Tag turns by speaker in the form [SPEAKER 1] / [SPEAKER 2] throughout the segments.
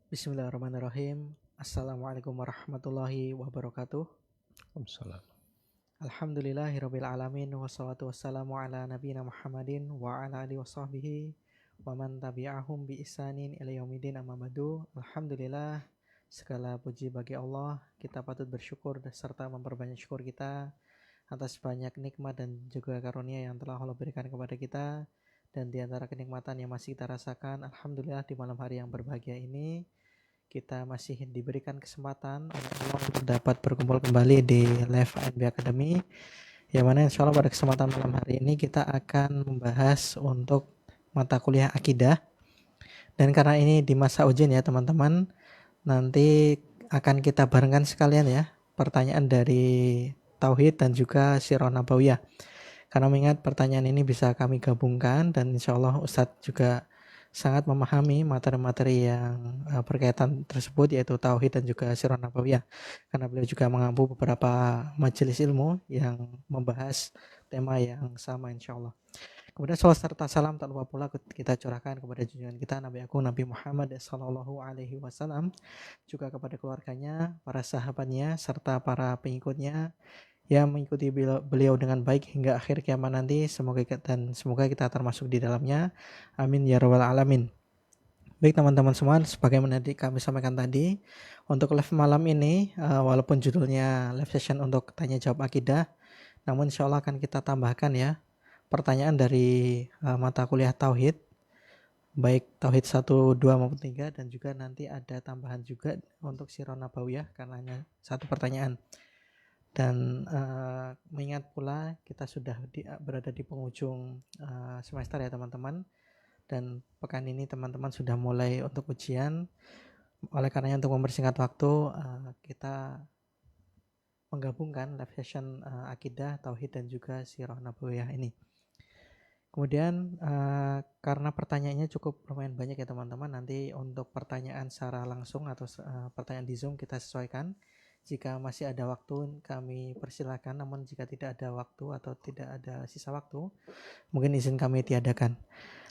[SPEAKER 1] Bismillahirrahmanirrahim. Assalamualaikum warahmatullahi wabarakatuh.
[SPEAKER 2] Waalaikumsalam.
[SPEAKER 1] Alhamdulillahirabbil alamin wassalatu wassalamu ala nabiyina Muhammadin wa ala alihi washabbihi wa man tabi'ahum bi ihsanin ila yaumidin amma ba'du. Alhamdulillah, segala puji bagi Allah. Kita patut bersyukur serta memperbanyak syukur kita atas banyak nikmat dan juga karunia yang telah Allah berikan kepada kita. Dan di antara kenikmatan yang masih kita rasakan, alhamdulillah di malam hari yang berbahagia ini kita masih diberikan kesempatan oleh Allah untuk dapat berkumpul kembali di Live ANB Academy, yang mana insya Allah pada kesempatan malam hari ini kita akan membahas untuk mata kuliah akidah. Dan karena ini di masa ujian ya teman-teman, nanti akan kita barengkan sekalian ya pertanyaan dari Tauhid dan juga Sirah Nabawiyah. Karena mengingat pertanyaan ini bisa kami gabungkan dan insya Allah Ustadz juga sangat memahami materi-materi yang berkaitan tersebut, yaitu Tauhid dan juga Sirah Nabawiyah. Karena beliau juga mengampu beberapa majelis ilmu yang membahas tema yang sama insya Allah. Kemudian salawat serta salam tak lupa pula kita curahkan kepada junjungan kita Nabi Agung Nabi Muhammad Sallallahu Alaihi Wasallam, juga kepada keluarganya, para sahabatnya, serta para pengikutnya yang mengikuti beliau dengan baik hingga akhir kiamat nanti. Semoga kita termasuk di dalamnya. Amin ya rabbal alamin. Baik teman-teman semua, sebagaimana kami sampaikan tadi, untuk live malam ini, walaupun judulnya live session untuk tanya jawab akidah, namun insya Allah akan kita tambahkan ya pertanyaan dari mata kuliah Tauhid, baik Tauhid 1, 2 maupun 3, dan juga nanti ada tambahan juga untuk Sirah Nabawiyah karena hanya satu pertanyaan. Dan mengingat pula kita sudah berada di penghujung semester ya teman-teman, dan pekan ini teman-teman sudah mulai untuk ujian. Oleh karenanya untuk mempersingkat waktu, kita menggabungkan live session akidah, tauhid dan juga sirah nabawiyah ini. Kemudian karena pertanyaannya cukup lumayan banyak ya teman-teman, nanti untuk pertanyaan secara langsung atau pertanyaan di Zoom kita sesuaikan. Jika masih ada waktu kami persilakan, namun jika tidak ada waktu atau tidak ada sisa waktu, mungkin izin kami tiadakan.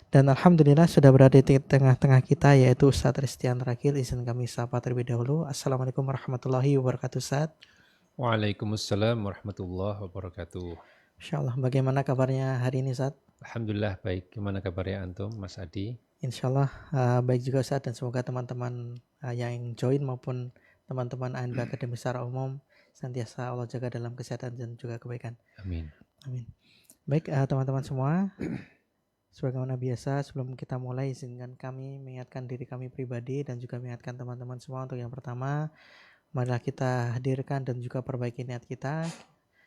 [SPEAKER 1] Dan alhamdulillah sudah berada di tengah-tengah kita, yaitu Ustadz Ristian Rakil. Izin kami sapa terlebih dahulu. Assalamualaikum warahmatullahi wabarakatuh Ustadz.
[SPEAKER 2] Waalaikumsalam warahmatullahi wabarakatuh.
[SPEAKER 1] Insyaallah, bagaimana kabarnya hari ini Ustadz?
[SPEAKER 2] Alhamdulillah baik. Gimana kabarnya antum, Mas Adi?
[SPEAKER 1] Insyaallah baik juga Ustadz, dan semoga teman-teman yang join maupun teman-teman ANB Akademi secara umum senantiasa Allah jaga dalam kesehatan dan juga kebaikan.
[SPEAKER 2] Amin.
[SPEAKER 1] Amin. Baik teman-teman semua, sebagaimana biasa sebelum kita mulai, izinkan kami mengingatkan diri kami pribadi dan juga mengingatkan teman-teman semua untuk yang pertama, marilah kita hadirkan dan juga perbaiki niat kita.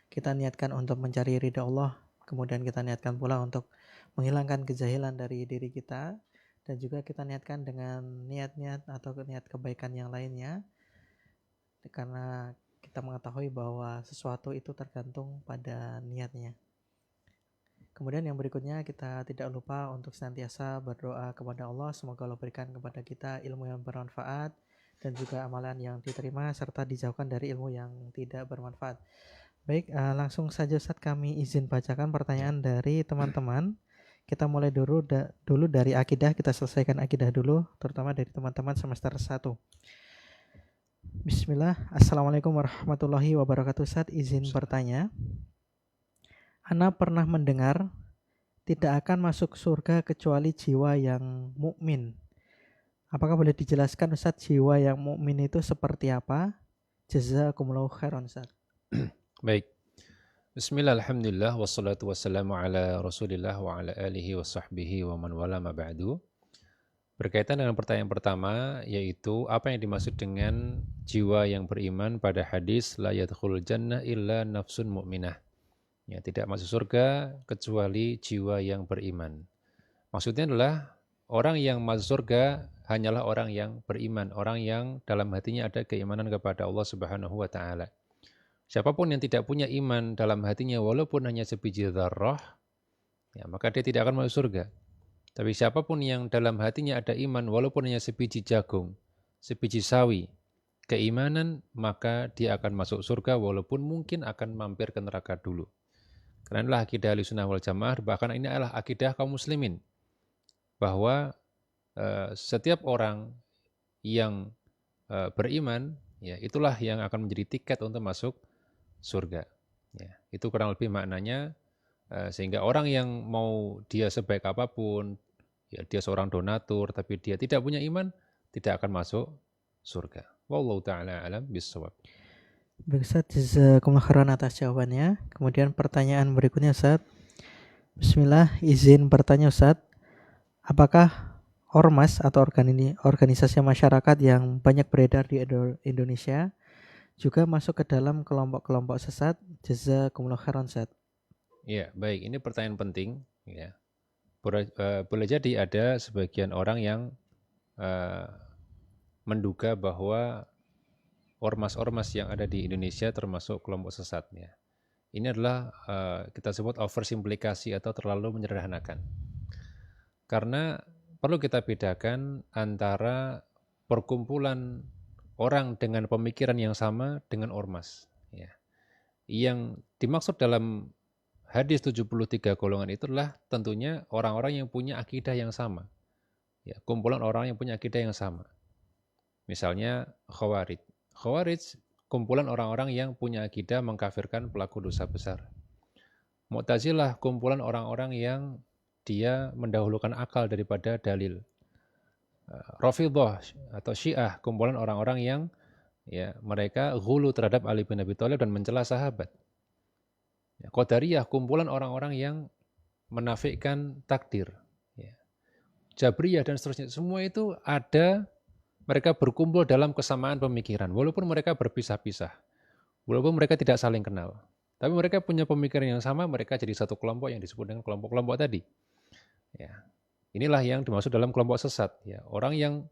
[SPEAKER 1] Kita niatkan untuk mencari ridha Allah, kemudian kita niatkan pula untuk menghilangkan kejahilan dari diri kita, dan juga kita niatkan dengan niat-niat atau niat kebaikan yang lainnya, karena kita mengetahui bahwa sesuatu itu tergantung pada niatnya. Kemudian yang berikutnya, kita tidak lupa untuk senantiasa berdoa kepada Allah, semoga Allah berikan kepada kita ilmu yang bermanfaat dan juga amalan yang diterima, serta dijauhkan dari ilmu yang tidak bermanfaat. Baik, langsung saja Ustadz, kami izin bacakan pertanyaan dari teman-teman. Kita mulai dulu dari akidah, kita selesaikan akidah dulu, terutama dari teman-teman semester 1. Bismillah. Assalamualaikum warahmatullahi wabarakatuh Ustadz, izin bertanya. Ana pernah mendengar tidak akan masuk surga kecuali jiwa yang mukmin. Apakah boleh dijelaskan Ustadz, jiwa yang mukmin itu seperti apa? Jazakumullahu khairan Ustadz.
[SPEAKER 2] Baik. Bismillah, alhamdulillah, wassalatu wassalamu ala rasulillah wa ala alihi wa sahbihi wa man wala ma ba'du. Berkaitan dengan pertanyaan pertama, yaitu apa yang dimaksud dengan jiwa yang beriman pada hadis la yadkhulul jannah illa nafsun mu'minah. Ya, tidak masuk surga kecuali jiwa yang beriman. Maksudnya adalah orang yang masuk surga hanyalah orang yang beriman, orang yang dalam hatinya ada keimanan kepada Allah Subhanahu wa taala. Siapapun yang tidak punya iman dalam hatinya walaupun hanya sebiji dzarrah, ya, maka dia tidak akan masuk surga. Tapi siapapun yang dalam hatinya ada iman walaupun hanya sebiji jagung, sebiji sawi, keimanan, maka dia akan masuk surga walaupun mungkin akan mampir ke neraka dulu. Karena inilah akidah Ahlussunnah wal Jamaah, bahkan ini adalah akidah kaum muslimin, bahwa setiap orang yang beriman, ya itulah yang akan menjadi tiket untuk masuk surga. Ya, itu kurang lebih maknanya, sehingga orang yang mau dia sebaik apapun, ya dia seorang donatur, tapi dia tidak punya iman, tidak akan masuk surga. Wallahu ta'ala alam bissawab.
[SPEAKER 1] Baik Ustaz, jazakumullah khairan atas jawabannya. Kemudian pertanyaan berikutnya Ustaz. Bismillah, izin bertanya Ustaz. Apakah ormas atau organisasi masyarakat yang banyak beredar di Indonesia juga masuk ke dalam kelompok-kelompok sesat? Jazakumullah khairan Ustaz.
[SPEAKER 2] Ya, baik. Ini pertanyaan penting. Ya. Boleh jadi ada sebagian orang yang menduga bahwa ormas-ormas yang ada di Indonesia termasuk kelompok sesat. Ya. Ini adalah kita sebut oversimplifikasi atau terlalu menyederhanakan. Karena perlu kita bedakan antara perkumpulan orang dengan pemikiran yang sama dengan ormas. Ya. Yang dimaksud dalam hadis 73 golongan itu adalah tentunya orang-orang yang punya akidah yang sama. Ya, kumpulan orang yang punya akidah yang sama. Misalnya Khawarij. Khawarij kumpulan orang-orang yang punya akidah mengkafirkan pelaku dosa besar. Mu'tazilah kumpulan orang-orang yang dia mendahulukan akal daripada dalil. Rafidhah atau Syiah kumpulan orang-orang yang ya mereka ghulu terhadap Ali bin Abi Thalib dan mencela sahabat. Ya, Qadariyah kumpulan orang-orang yang menafikan takdir. Ya. Jabriyah dan seterusnya, semua itu ada, mereka berkumpul dalam kesamaan pemikiran, walaupun mereka berpisah-pisah, walaupun mereka tidak saling kenal. Tapi mereka punya pemikiran yang sama, mereka jadi satu kelompok yang disebut dengan kelompok-kelompok tadi. Ya. Inilah yang dimaksud dalam kelompok sesat. Ya. Orang yang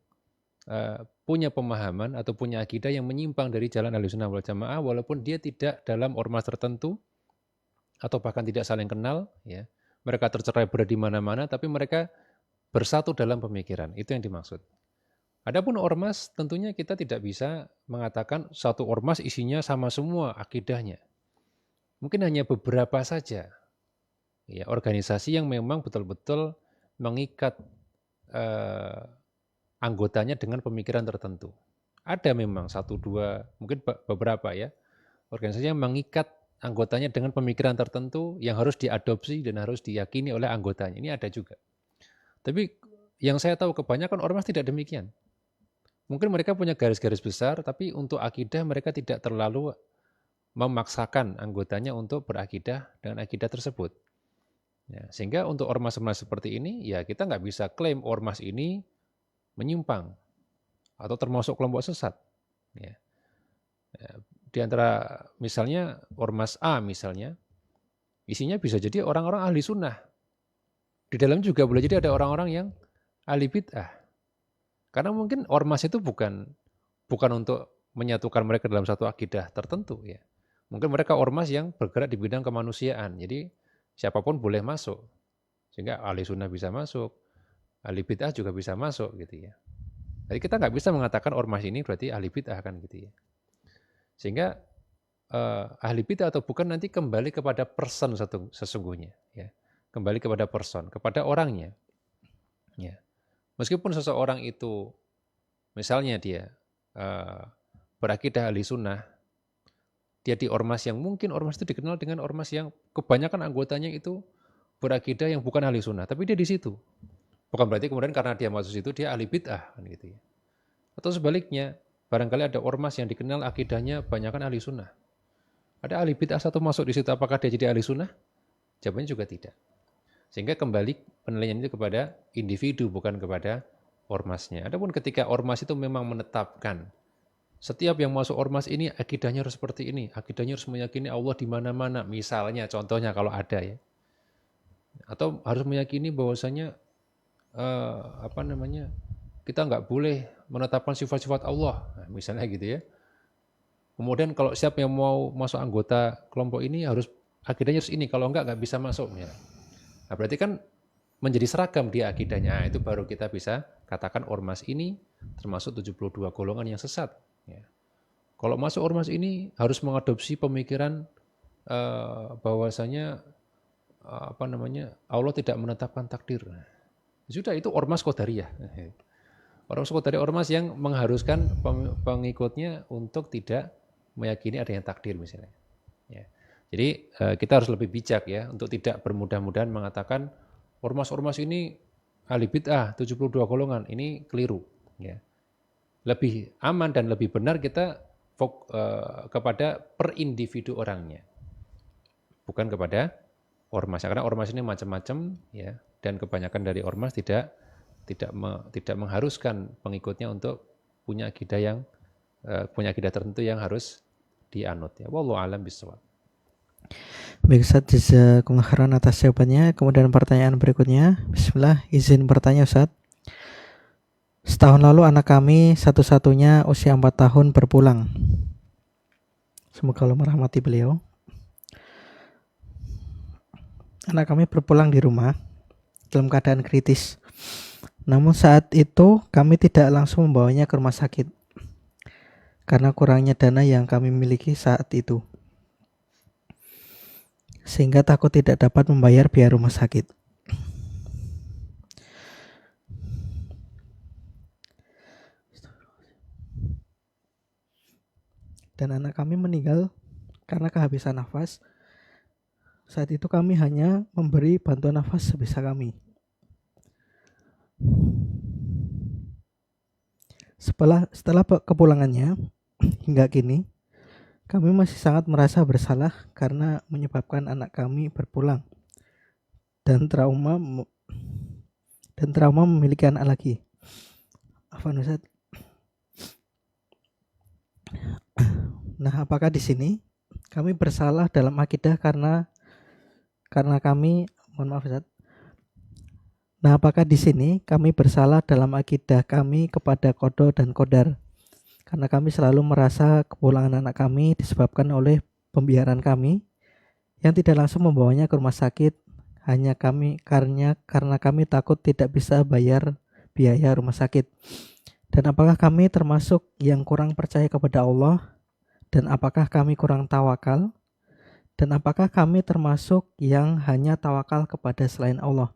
[SPEAKER 2] punya pemahaman atau punya akidah yang menyimpang dari jalan Ahlussunnah wal Jamaah, walaupun dia tidak dalam ormas tertentu, atau bahkan tidak saling kenal, ya, mereka tercerai berai di mana-mana, tapi mereka bersatu dalam pemikiran. Itu yang dimaksud. Adapun ormas, tentunya kita tidak bisa mengatakan satu ormas isinya sama semua akidahnya. Mungkin hanya beberapa saja, ya, organisasi yang memang betul-betul mengikat anggotanya dengan pemikiran tertentu. Ada memang satu dua, mungkin beberapa ya, organisasi yang mengikat anggotanya dengan pemikiran tertentu yang harus diadopsi dan harus diyakini oleh anggotanya. Ini ada juga. Tapi yang saya tahu kebanyakan ormas tidak demikian. Mungkin mereka punya garis-garis besar, tapi untuk akidah mereka tidak terlalu memaksakan anggotanya untuk berakidah dengan akidah tersebut. Ya, sehingga untuk ormas-ormas seperti ini, ya kita nggak bisa klaim ormas ini menyimpang atau termasuk kelompok sesat. Ya. Di antara misalnya ormas A misalnya, isinya bisa jadi orang-orang ahli sunnah. Di dalam juga boleh jadi ada orang-orang yang ahli bid'ah. Karena mungkin ormas itu bukan untuk menyatukan mereka dalam satu akidah tertentu ya. Mungkin mereka ormas yang bergerak di bidang kemanusiaan. Jadi siapapun boleh masuk. Sehingga ahli sunnah bisa masuk, ahli bid'ah juga bisa masuk gitu ya. Jadi kita nggak bisa mengatakan ormas ini berarti ahli bid'ah kan gitu ya. Sehingga ahli bid'ah atau bukan nanti kembali kepada person sesungguhnya, ya. Kembali kepada person, kepada orangnya. Ya. Meskipun seseorang itu, misalnya dia berakidah ahli sunnah, dia di ormas yang mungkin ormas itu dikenal dengan ormas yang kebanyakan anggotanya itu berakidah yang bukan ahli sunnah, tapi dia di situ. Bukan berarti kemudian karena dia masuk situ dia ahli bid'ah kan gitu ya. Atau sebaliknya, barangkali ada ormas yang dikenal akidahnya banyakkan ahli sunnah. Ada ahli bid'ah satu masuk di situ, apakah dia jadi ahli sunnah? Jawabannya juga tidak. Sehingga kembali penilaian itu kepada individu, bukan kepada ormasnya. Adapun ketika ormas itu memang menetapkan, setiap yang masuk ormas ini akidahnya harus seperti ini, akidahnya harus meyakini Allah di mana-mana, misalnya, contohnya kalau ada ya. Atau harus meyakini bahwasanya kita nggak boleh menetapkan sifat-sifat Allah, nah, misalnya gitu ya. Kemudian kalau siapa yang mau masuk anggota kelompok ini harus akidahnya harus ini, kalau enggak bisa masuk. Ya. Nah berarti kan menjadi seragam dia akidahnya. Nah, itu baru kita bisa katakan ormas ini termasuk 72 golongan yang sesat. Ya. Kalau masuk ormas ini harus mengadopsi pemikiran bahwasanya Allah tidak menetapkan takdir. Nah, sudah itu ormas Qadariyah. Orang suku dari ormas yang mengharuskan pengikutnya untuk tidak meyakini adanya takdir misalnya. Ya. Jadi kita harus lebih bijak ya untuk tidak bermudah-mudahan mengatakan ormas-ormas ini ahli bid'ah 72 golongan, ini keliru. Ya. Lebih aman dan lebih benar kita kepada per individu orangnya, bukan kepada ormas. Karena ormas ini macam-macam ya, dan kebanyakan dari ormas tidak mengharuskan pengikutnya untuk punya akidah tertentu yang harus dianut ya. Wallahu a'lam bishawab.
[SPEAKER 1] Baik Ustaz, jazakumullah khairan atas jawabannya. Kemudian pertanyaan berikutnya, bismillah, izin bertanya Ustaz. Setahun lalu anak kami satu-satunya usia 4 tahun berpulang. Semoga Allah merahmati beliau. Anak kami berpulang di rumah dalam keadaan kritis. Namun saat itu kami tidak langsung membawanya ke rumah sakit karena kurangnya dana yang kami miliki saat itu, sehingga takut tidak dapat membayar biaya rumah sakit. Dan anak kami meninggal karena kehabisan nafas. Saat itu kami hanya memberi bantuan nafas sebisa kami. Setelah kepulangannya hingga kini, kami masih sangat merasa bersalah karena menyebabkan anak kami berpulang dan trauma memiliki anak lagi. Afwan Ustaz. Nah, apakah di sini kami bersalah dalam akidah karena kami, mohon maaf Ustaz. Nah, apakah di sini kami bersalah dalam akidah kami kepada qada dan qadar? Karena kami selalu merasa kepulangan anak kami disebabkan oleh pembiaran kami yang tidak langsung membawanya ke rumah sakit karena kami takut tidak bisa bayar biaya rumah sakit. Dan apakah kami termasuk yang kurang percaya kepada Allah? Dan apakah kami kurang tawakal? Dan apakah kami termasuk yang hanya tawakal kepada selain Allah?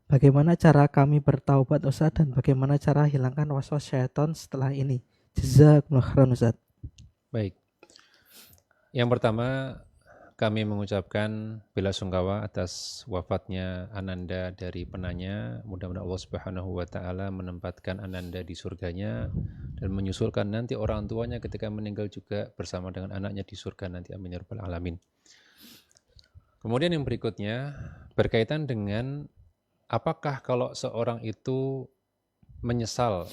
[SPEAKER 1] Bagaimana cara kami bertaubat Ustaz, dan bagaimana cara hilangkan waswas syaitan setelah ini? Jazakumullah khairan Ustaz.
[SPEAKER 2] Baik. Yang pertama, kami mengucapkan bela sungkawa atas wafatnya Ananda dari penanya. Mudah-mudahan Allah Subhanahu wa taala menempatkan Ananda di surganya dan menyusulkan nanti orang tuanya ketika meninggal juga bersama dengan anaknya di surga nanti. Amin ya rabbal alamin. Kemudian yang berikutnya berkaitan dengan apakah kalau seorang itu menyesal,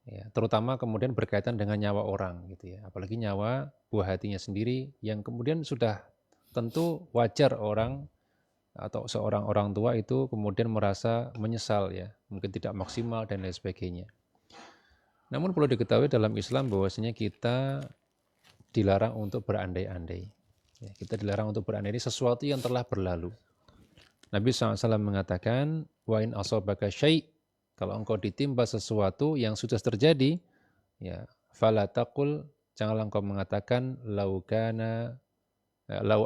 [SPEAKER 2] ya, terutama kemudian berkaitan dengan nyawa orang gitu ya, apalagi nyawa buah hatinya sendiri yang kemudian sudah tentu wajar orang atau seorang orang tua itu kemudian merasa menyesal ya, mungkin tidak maksimal dan lain sebagainya. Namun perlu diketahui dalam Islam bahwasanya kita dilarang untuk berandai-andai. Ya, kita dilarang untuk berandai-andai sesuatu yang telah berlalu. Nabi SAW mengatakan, wa in asabaka syai', kalau engkau ditimpa sesuatu yang sudah terjadi, ya, fala taqul, janganlah engkau mengatakan lau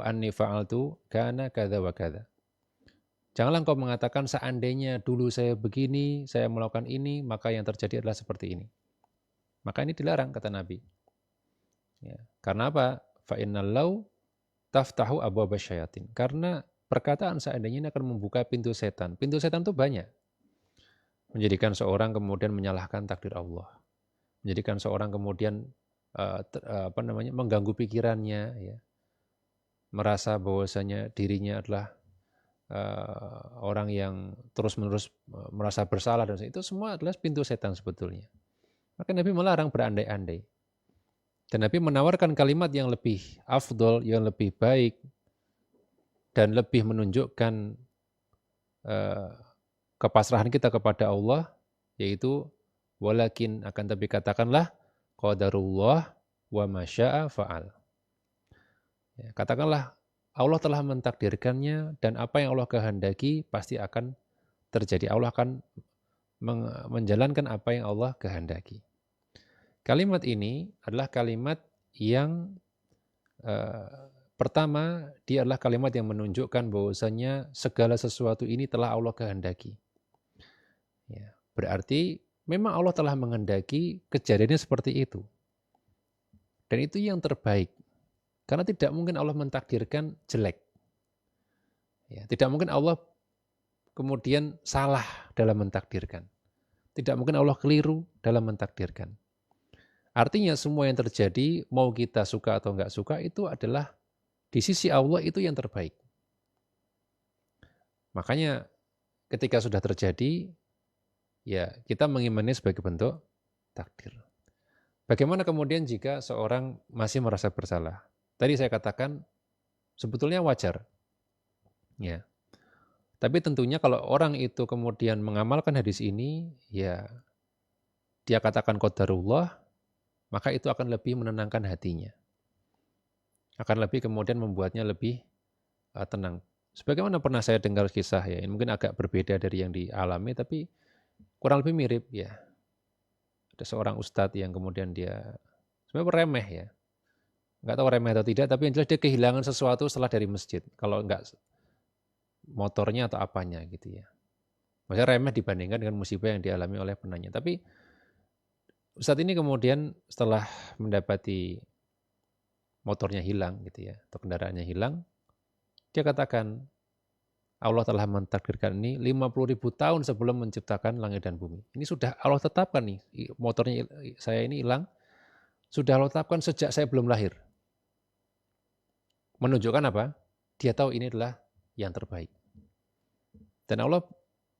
[SPEAKER 2] anni fa'altu kana kadza wa kadza. Janganlah engkau mengatakan seandainya dulu saya begini, saya melakukan ini, maka yang terjadi adalah seperti ini. Maka ini dilarang kata Nabi. Ya, karena apa? Fa innal lau taftahu abwaaba syayatin. Karena perkataan seandainya ini akan membuka pintu setan. Pintu setan itu banyak. Menjadikan seorang kemudian menyalahkan takdir Allah. Menjadikan seorang kemudian mengganggu pikirannya, ya. Merasa bahwasanya dirinya adalah orang yang terus-menerus merasa bersalah, dan itu semua adalah pintu setan sebetulnya. Maka Nabi melarang berandai-andai. Dan Nabi menawarkan kalimat yang lebih afdol, yang lebih baik, dan lebih menunjukkan kepasrahan kita kepada Allah, yaitu walakin, akan tapi katakanlah qadarullah wa masya'a fa'al. Ya, katakanlah Allah telah mentakdirkannya dan apa yang Allah kehendaki pasti akan terjadi. Allah akan menjalankan apa yang Allah kehendaki. Kalimat ini adalah kalimat yang pertama, dia adalah kalimat yang menunjukkan bahwasanya segala sesuatu ini telah Allah kehendaki. Ya, berarti memang Allah telah menghendaki kejadiannya seperti itu. Dan itu yang terbaik. Karena tidak mungkin Allah mentakdirkan jelek. Ya, tidak mungkin Allah kemudian salah dalam mentakdirkan. Tidak mungkin Allah keliru dalam mentakdirkan. Artinya semua yang terjadi, mau kita suka atau enggak suka, itu adalah di sisi Allah itu yang terbaik. Makanya ketika sudah terjadi, ya kita mengimani sebagai bentuk takdir. Bagaimana kemudian jika seorang masih merasa bersalah? Tadi saya katakan sebetulnya wajar. Ya. Tapi tentunya kalau orang itu kemudian mengamalkan hadis ini, ya dia katakan qadarullah, maka itu akan lebih menenangkan hatinya. Akan lebih kemudian membuatnya lebih tenang. Sebagaimana pernah saya dengar kisah ya, ini mungkin agak berbeda dari yang dialami, tapi kurang lebih mirip ya. Ada seorang ustadz yang kemudian dia sebenarnya remeh ya. Nggak tahu remeh atau tidak, tapi yang jelas dia kehilangan sesuatu setelah dari masjid. Kalau enggak motornya atau apanya gitu ya. Maksudnya remeh dibandingkan dengan musibah yang dialami oleh penanya. Tapi ustadz ini kemudian setelah mendapati motornya hilang gitu ya, atau kendaraannya hilang, dia katakan, Allah telah mentakdirkan ini 50.000 tahun sebelum menciptakan langit dan bumi. Ini sudah Allah tetapkan nih, motornya saya ini hilang, sudah Allah tetapkan sejak saya belum lahir. Menunjukkan apa? Dia tahu ini adalah yang terbaik. Dan Allah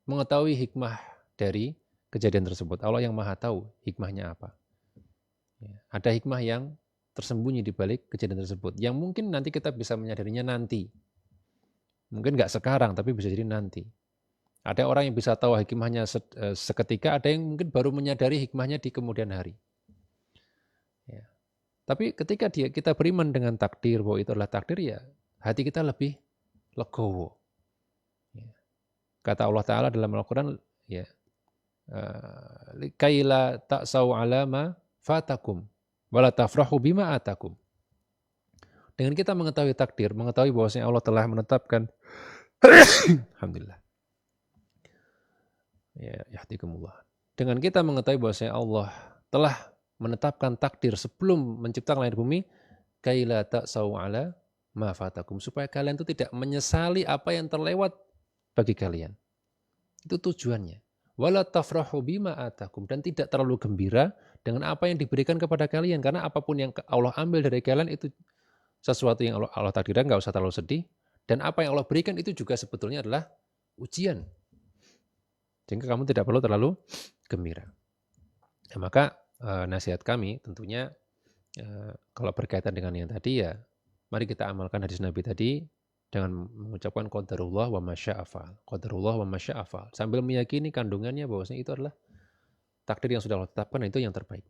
[SPEAKER 2] mengetahui hikmah dari kejadian tersebut. Allah yang maha tahu hikmahnya apa. Ya, ada hikmah yang tersembunyi di balik kejadian tersebut. Yang mungkin nanti kita bisa menyadarinya nanti. Mungkin nggak sekarang, tapi bisa jadi nanti. Ada orang yang bisa tahu hikmahnya seketika, ada yang mungkin baru menyadari hikmahnya di kemudian hari. Ya. Tapi ketika kita beriman dengan takdir, bahwa itu adalah takdir, ya hati kita lebih legowo. Ya. Kata Allah Ta'ala dalam Al-Quran, ya, kaila ta'sau alama fatakum, wala tafrahu bima atakum. Dengan kita mengetahui takdir, mengetahui bahwasanya Allah telah menetapkan alhamdulillah. Ya, yahdikumullah. Dengan kita mengetahui bahwasanya Allah telah menetapkan takdir sebelum menciptakan langit bumi, kaila ta'sau ala ma fatakum, supaya kalian itu tidak menyesali apa yang terlewat bagi kalian. Itu tujuannya. Wala tafrahu bima atakum, dan tidak terlalu gembira dengan apa yang diberikan kepada kalian, karena apapun yang Allah ambil dari kalian itu sesuatu yang Allah takdirkan, nggak usah terlalu sedih. Dan apa yang Allah berikan itu juga sebetulnya adalah ujian. Sehingga kamu tidak perlu terlalu gembira. Nah, maka nasihat kami tentunya kalau berkaitan dengan yang tadi ya, mari kita amalkan hadis Nabi tadi dengan mengucapkan qadarullah wa masya'afal. Qadarullah wa masya'afal. Sambil meyakini kandungannya bahwasanya itu adalah takdir yang sudah Allah tetapkan, dan itu yang terbaik.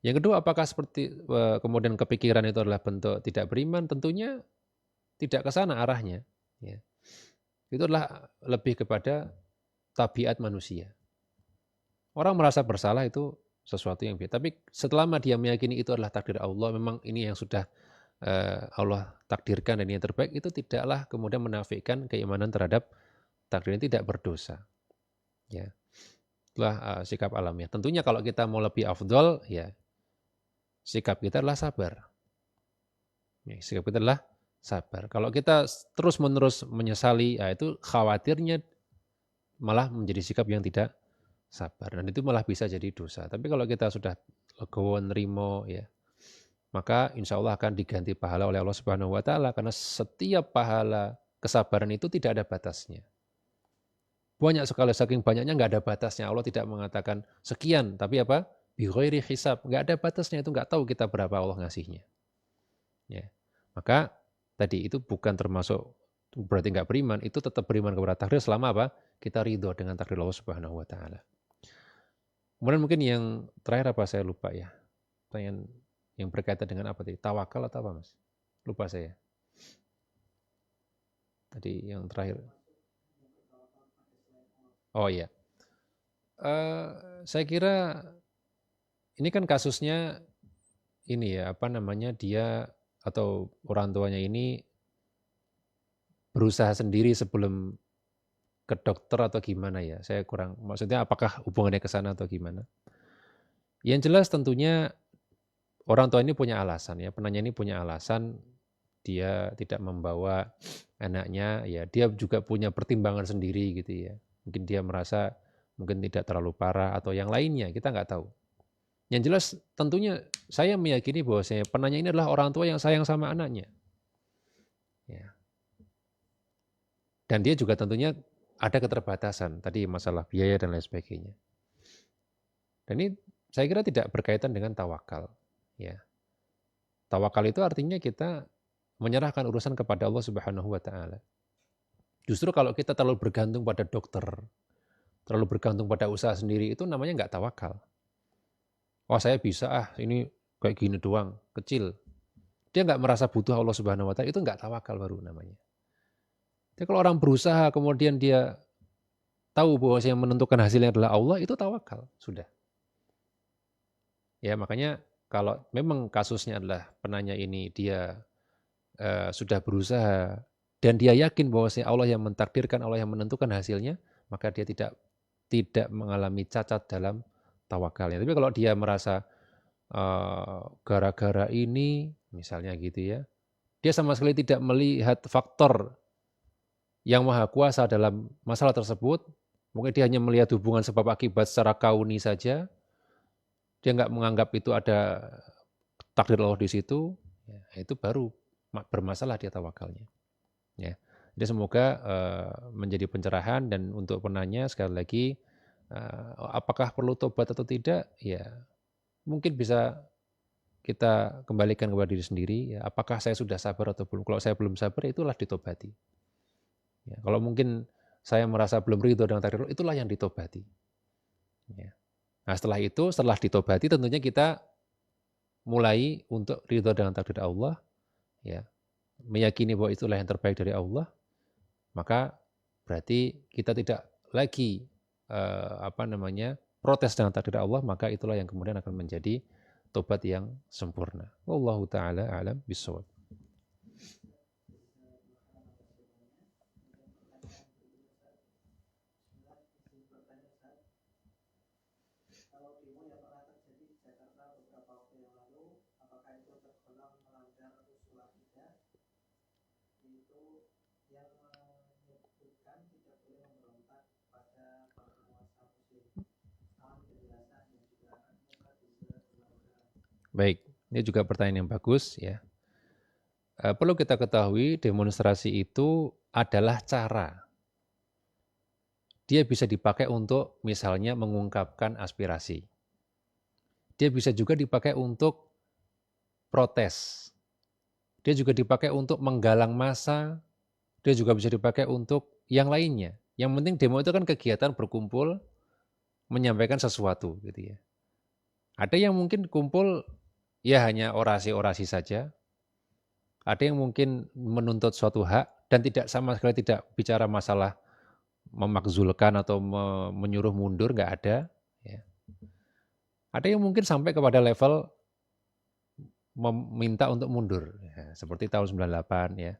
[SPEAKER 2] Yang kedua, apakah seperti kemudian kepikiran itu adalah bentuk tidak beriman? Tentunya tidak ke sana arahnya. Ya. Itu adalah lebih kepada tabiat manusia. Orang merasa bersalah itu sesuatu yang biasa. Tapi selama dia meyakini itu adalah takdir Allah, memang ini yang sudah Allah takdirkan dan yang terbaik, itu tidaklah kemudian menafikan keimanan terhadap takdir, ini tidak berdosa. Ya. Itulah sikap alamiah. Tentunya kalau kita mau lebih afdol, ya sikap kita adalah sabar. Ya, sikap kita adalah sabar. Kalau kita terus-menerus menyesali, ya itu khawatirnya malah menjadi sikap yang tidak sabar. Dan itu malah bisa jadi dosa. Tapi kalau kita sudah legowo, nerimo, ya, maka insya Allah akan diganti pahala oleh Allah Subhanahu Wa Taala. Karena setiap pahala kesabaran itu tidak ada batasnya. Banyak sekali, saking banyaknya nggak ada batasnya. Allah tidak mengatakan sekian, tapi apa? Bi ghairi hisab, nggak ada batasnya, itu nggak tahu kita berapa Allah ngasihnya. Ya. Maka tadi itu bukan termasuk berarti nggak beriman, itu tetap beriman kepada takdir selama apa? Kita ridho dengan takdir Allah Subhanahu Wa Taala. Kemudian mungkin yang terakhir apa, saya lupa ya. Pertanyaan yang berkaitan dengan apa tadi? Tawakal atau apa, Mas? Lupa saya. Tadi yang terakhir. Oh iya. Saya kira ini kan kasusnya ini ya, apa namanya, dia atau orang tuanya ini berusaha sendiri sebelum ke dokter atau gimana ya? Saya kurang, maksudnya apakah hubungannya ke sana atau gimana? Yang jelas tentunya orang tua ini punya alasan ya, penanya ini punya alasan dia tidak membawa anaknya, ya dia juga punya pertimbangan sendiri gitu ya. Mungkin dia merasa mungkin tidak terlalu parah atau yang lainnya, kita nggak tahu. Yang jelas tentunya saya meyakini bahwa penanya ini adalah orang tua yang sayang sama anaknya. Ya. Dan dia juga tentunya ada keterbatasan, tadi masalah biaya dan lain sebagainya. Dan ini saya kira tidak berkaitan dengan tawakal. Ya. Tawakal itu artinya kita menyerahkan urusan kepada Allah Subhanahu wa taala. Justru kalau kita terlalu bergantung pada dokter, terlalu bergantung pada usaha sendiri, itu namanya nggak tawakal. Wah saya bisa ini kayak gini doang, kecil. Dia nggak merasa butuh Allah Subhanahu wa taala, itu nggak tawakal baru namanya. Jadi kalau orang berusaha kemudian dia tahu bahwa yang menentukan hasilnya adalah Allah, itu tawakal, sudah. Ya makanya kalau memang kasusnya adalah penanya ini dia sudah berusaha dan dia yakin bahwa Allah yang mentakdirkan, Allah yang menentukan hasilnya, maka dia tidak mengalami cacat dalam tawakalnya. Tapi kalau dia merasa gara-gara ini misalnya gitu ya, dia sama sekali tidak melihat faktor yang maha kuasa dalam masalah tersebut, mungkin dia hanya melihat hubungan sebab akibat secara kauni saja, dia nggak menganggap itu ada takdir Allah di situ, ya, itu baru bermasalah dia tawakalnya. Ya. Jadi semoga menjadi pencerahan, dan untuk penanya sekali lagi, apakah perlu tobat atau tidak, ya mungkin bisa kita kembalikan kepada diri sendiri, ya, apakah saya sudah sabar atau belum. Kalau saya belum sabar, itulah ditobati. Ya, kalau mungkin saya merasa belum ridho dengan takdir Allah, itulah yang ditobati. Ya. Nah setelah ditobati tentunya kita mulai untuk ridho dengan takdir Allah, ya, meyakini bahwa itulah yang terbaik dari Allah, maka berarti kita tidak lagi protes dengan takdir Allah, maka itulah yang kemudian akan menjadi tobat yang sempurna. Wallahu taala a'lam bishawab. Baik, ini juga pertanyaan yang bagus ya. Perlu kita ketahui demonstrasi itu adalah cara. Dia bisa dipakai untuk misalnya mengungkapkan aspirasi. Dia bisa juga dipakai untuk protes. Dia juga dipakai untuk menggalang massa. Dia juga bisa dipakai untuk yang lainnya. Yang penting demo itu kan kegiatan berkumpul menyampaikan sesuatu gitu ya. Ada yang mungkin kumpul ya hanya orasi-orasi saja. Ada yang mungkin menuntut suatu hak dan sama sekali tidak bicara masalah memakzulkan atau menyuruh mundur, nggak ada. Ya. Ada yang mungkin sampai kepada level meminta untuk mundur, ya, seperti tahun 98 ya,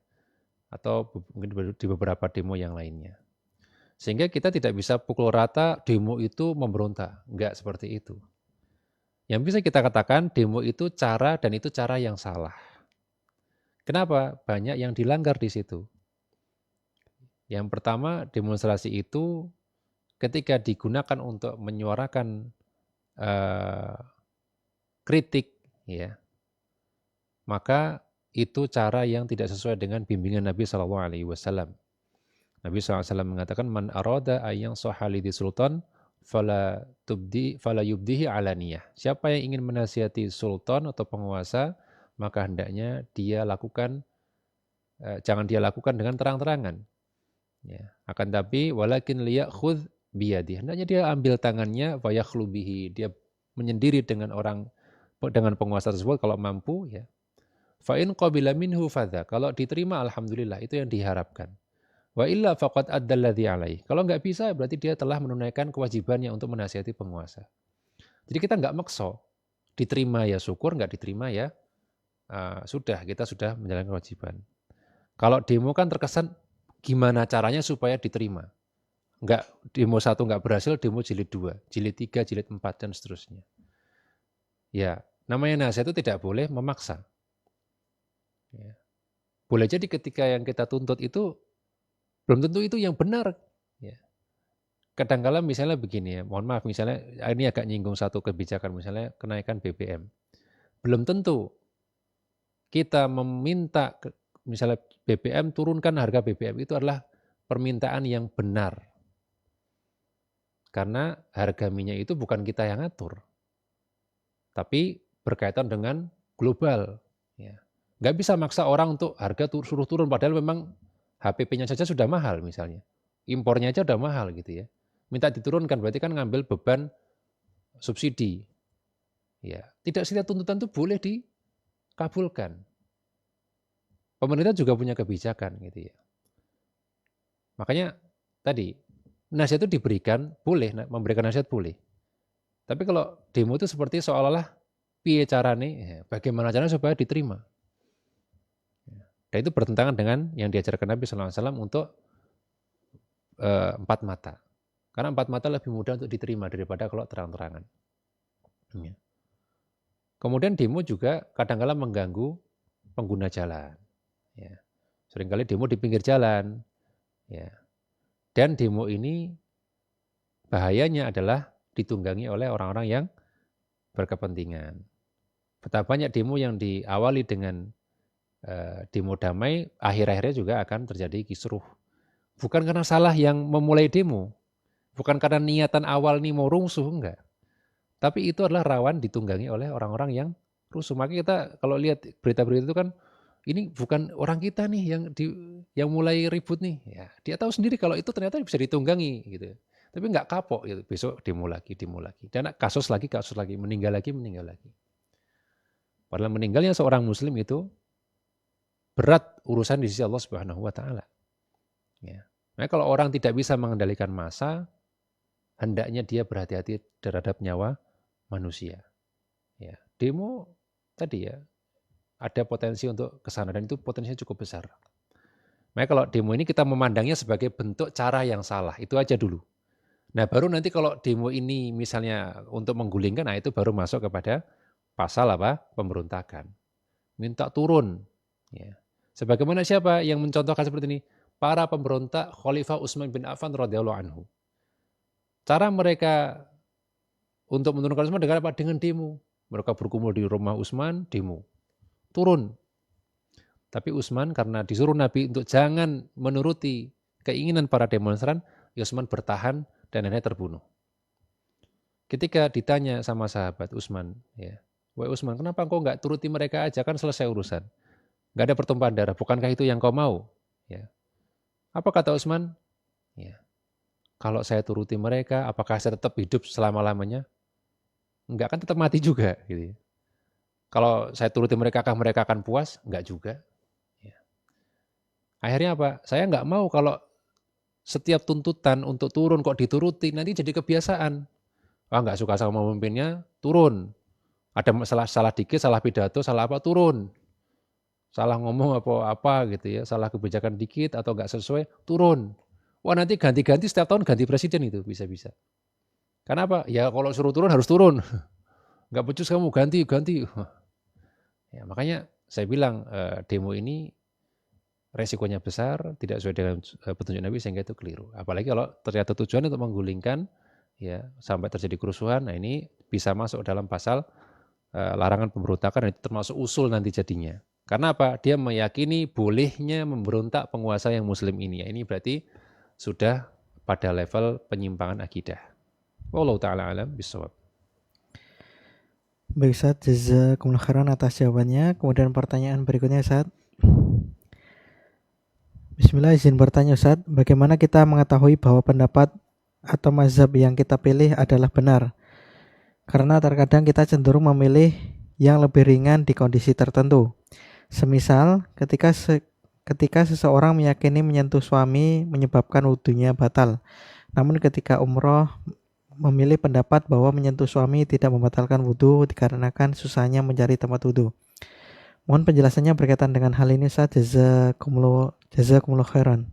[SPEAKER 2] atau mungkin di beberapa demo yang lainnya. Sehingga kita tidak bisa pukul rata demo itu memberontak, nggak seperti itu. Yang bisa kita katakan demo itu cara, dan itu cara yang salah. Kenapa? Banyak yang dilanggar di situ. Yang pertama, demonstrasi itu ketika digunakan untuk menyuarakan kritik, ya, maka itu cara yang tidak sesuai dengan bimbingan Nabi SAW. Nabi SAW mengatakan, man arada ayang sohalidi sultan fala yubdihi alaniyah. Siapa yang ingin menasihati sultan atau penguasa, maka hendaknya dia lakukan, jangan dia lakukan dengan terang-terangan. Ya. Akan tapi walakin liyakhudh biyadi. Hendaknya dia ambil tangannya fayakhlu bihi. Dia menyendiri dengan penguasa tersebut kalau mampu, ya. Fa in qabila minhu fadha. Kalau diterima alhamdulillah, itu yang diharapkan. Wa illa faqad addalladzi alaih. Kalau enggak bisa berarti dia telah menunaikan kewajibannya untuk menasihati penguasa. Jadi kita enggak maksa. Diterima ya syukur, enggak diterima ya sudah, kita sudah menjalankan kewajiban. Kalau demo kan terkesan gimana caranya supaya diterima. demo 1 nggak berhasil, demo jilid 2, jilid 3, jilid 4 dan seterusnya. Ya, namanya nasihat itu tidak boleh memaksa. Ya. Boleh jadi ketika yang kita tuntut itu belum tentu itu yang benar. Ya. Kadang-kala misalnya begini ya, mohon maaf misalnya ini agak nyinggung satu kebijakan misalnya kenaikan BBM. Belum tentu kita meminta misalnya BBM turunkan harga BBM itu adalah permintaan yang benar. Karena harga minyak itu bukan kita yang atur. Tapi berkaitan dengan global. Ya. Nggak bisa maksa orang untuk harga suruh turun padahal memang HPP-nya saja sudah mahal misalnya. Impornya aja udah mahal gitu ya. Minta diturunkan berarti kan ngambil beban subsidi. Ya, tidak setiap tuntutan itu boleh dikabulkan. Pemerintah juga punya kebijakan gitu ya. Makanya tadi nasihat itu diberikan boleh, memberikan nasihat boleh. Tapi kalau demo itu seperti seolah-olah piye carane, bagaimana caranya supaya diterima. Dan itu bertentangan dengan yang diajarkan Nabi SAW untuk 4 mata. Karena 4 mata lebih mudah untuk diterima daripada kalau terang-terangan. Ya. Kemudian demo juga kadang-kala mengganggu pengguna jalan. Ya. Seringkali demo di pinggir jalan. Ya. Dan demo ini bahayanya adalah ditunggangi oleh orang-orang yang berkepentingan. Betapa banyak demo yang diawali dengan demo damai, akhir-akhirnya juga akan terjadi kisruh. Bukan karena salah yang memulai demo, bukan karena niatan awal nih mau rungsuh, enggak. Tapi itu adalah rawan ditunggangi oleh orang-orang yang rusuh. Makanya kita kalau lihat berita-berita itu kan, ini bukan orang kita nih yang mulai ribut nih. Ya, dia tahu sendiri kalau itu ternyata bisa ditunggangi gitu. Tapi enggak kapok gitu. Besok demo lagi. Dan kasus lagi, meninggal lagi. Padahal meninggalnya seorang muslim itu berat urusan di sisi Allah Subhanahu wa taala. Ya. Nah, kalau orang tidak bisa mengendalikan massa, hendaknya dia berhati-hati terhadap nyawa manusia. Ya. Demo tadi ya, ada potensi untuk kesana dan itu potensinya cukup besar. Nah, kalau demo ini kita memandangnya sebagai bentuk cara yang salah, itu aja dulu. Nah, baru nanti kalau demo ini misalnya untuk menggulingkan, nah itu baru masuk kepada pasal apa? Pemberontakan. Minta turun. Ya. Sebagaimana siapa yang mencontohkan seperti ini? Para pemberontak Khalifah Utsman bin Affan radhiyallahu anhu. Cara mereka untuk menurunkan Utsman dengan apa? Dengan demo. Mereka berkumpul di rumah Utsman, demo. Turun. Tapi Utsman karena disuruh Nabi untuk jangan menuruti keinginan para demonstran, Utsman bertahan dan akhirnya terbunuh. Ketika ditanya sama sahabat Utsman, ya, wahai Utsman, kenapa engkau nggak turuti mereka aja, kan selesai urusan. Nggak ada pertumpahan darah, bukankah itu yang kau mau? Ya. Apa kata Utsman? Ya. Kalau saya turuti mereka, apakah saya tetap hidup selama-lamanya? Enggak, kan tetap mati juga. Gitu. Kalau saya turuti mereka, apakah mereka akan puas? Enggak juga. Ya. Akhirnya apa? Saya nggak mau kalau setiap tuntutan untuk turun kok dituruti, nanti jadi kebiasaan. Nggak suka sama pemimpinnya, turun. Ada salah dikit, salah pidato, salah apa, turun. Salah ngomong apa gitu ya, salah kebijakan dikit atau nggak sesuai, turun. Wah, nanti ganti-ganti setiap tahun ganti presiden itu bisa-bisa. Karena apa? Ya kalau suruh turun harus turun. Nggak becus kamu, ganti. Ya, makanya saya bilang demo ini resikonya besar, tidak sesuai dengan petunjuk Nabi sehingga itu keliru. Apalagi kalau ternyata tujuan untuk menggulingkan ya sampai terjadi kerusuhan, nah ini bisa masuk dalam pasal larangan pemberontakan, itu termasuk usul nanti jadinya. Karena apa? Dia meyakini bolehnya memberontak penguasa yang muslim ini. Ya, ini berarti sudah pada level penyimpangan akidah. Wallahu ta'ala alam bisawab.
[SPEAKER 1] Baik Ustaz, jazakumullah khairan atas jawabannya. Kemudian pertanyaan berikutnya Ustaz. Bismillah, izin bertanya Ustaz, bagaimana kita mengetahui bahwa pendapat atau mazhab yang kita pilih adalah benar? Karena terkadang kita cenderung memilih yang lebih ringan di kondisi tertentu. Semisal ketika seseorang meyakini menyentuh suami menyebabkan wudunya batal. Namun ketika umroh memilih pendapat bahwa menyentuh suami tidak membatalkan wudu dikarenakan susahnya mencari tempat wudu. Mohon penjelasannya berkaitan dengan hal ini Ustaz. Jazakumullah khairan.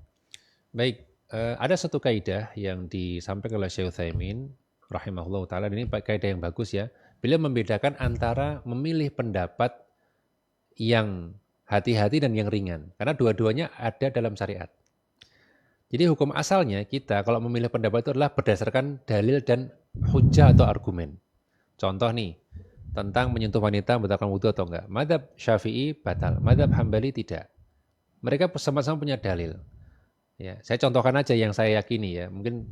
[SPEAKER 2] Baik. ada satu kaidah yang disampaikan oleh Syekh Utsaimin rahimahullah taala, ini kaidah yang bagus ya. Beliau membedakan antara memilih pendapat yang hati-hati dan yang ringan, karena dua-duanya ada dalam syariat. Jadi hukum asalnya kita kalau memilih pendapat itu adalah berdasarkan dalil dan hujah atau argumen. Contoh nih, tentang menyentuh wanita membatalkan wudhu atau enggak. Madzhab Syafi'i batal, madzhab Hambali tidak. Mereka sama-sama punya dalil. Ya, saya contohkan aja yang saya yakini ya. Mungkin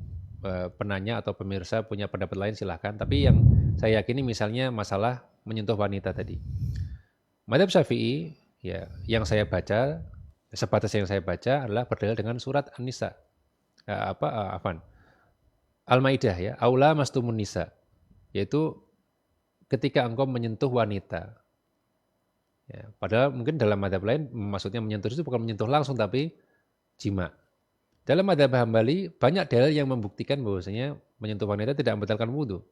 [SPEAKER 2] penanya atau pemirsa punya pendapat lain silahkan. Tapi yang saya yakini misalnya masalah menyentuh wanita tadi. Madzhab Syafi'i ya, yang saya baca sebatas yang saya baca adalah berdalil dengan surat An-Nisa. Al-Maidah ya, aula mastumun nisa. Yaitu ketika engkau menyentuh wanita. Ya, padahal mungkin dalam madzhab lain maksudnya menyentuh itu bukan menyentuh langsung tapi jima. Dalam madzhab Hambali banyak dalil yang membuktikan bahwasanya menyentuh wanita tidak membatalkan wudhu.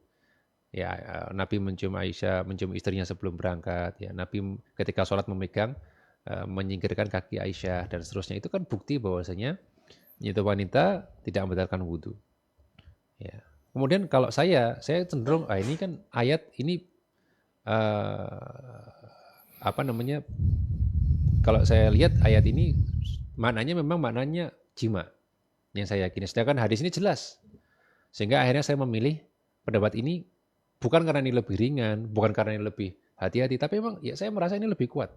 [SPEAKER 2] Ya, Nabi mencium Aisyah, mencium istrinya sebelum berangkat. Ya, Nabi ketika sholat memegang, menyingkirkan kaki Aisyah dan seterusnya. Itu kan bukti bahwasanya menyentuh wanita tidak membatalkan wudhu. Ya. Kemudian kalau saya cenderung, ini kan ayat ini kalau saya lihat ayat ini maknanya memang maknanya jima yang saya yakini. Sedangkan hadis ini jelas. Sehingga akhirnya saya memilih pendapat ini bukan karena ini lebih ringan, bukan karena ini lebih hati-hati, tapi memang ya saya merasa ini lebih kuat.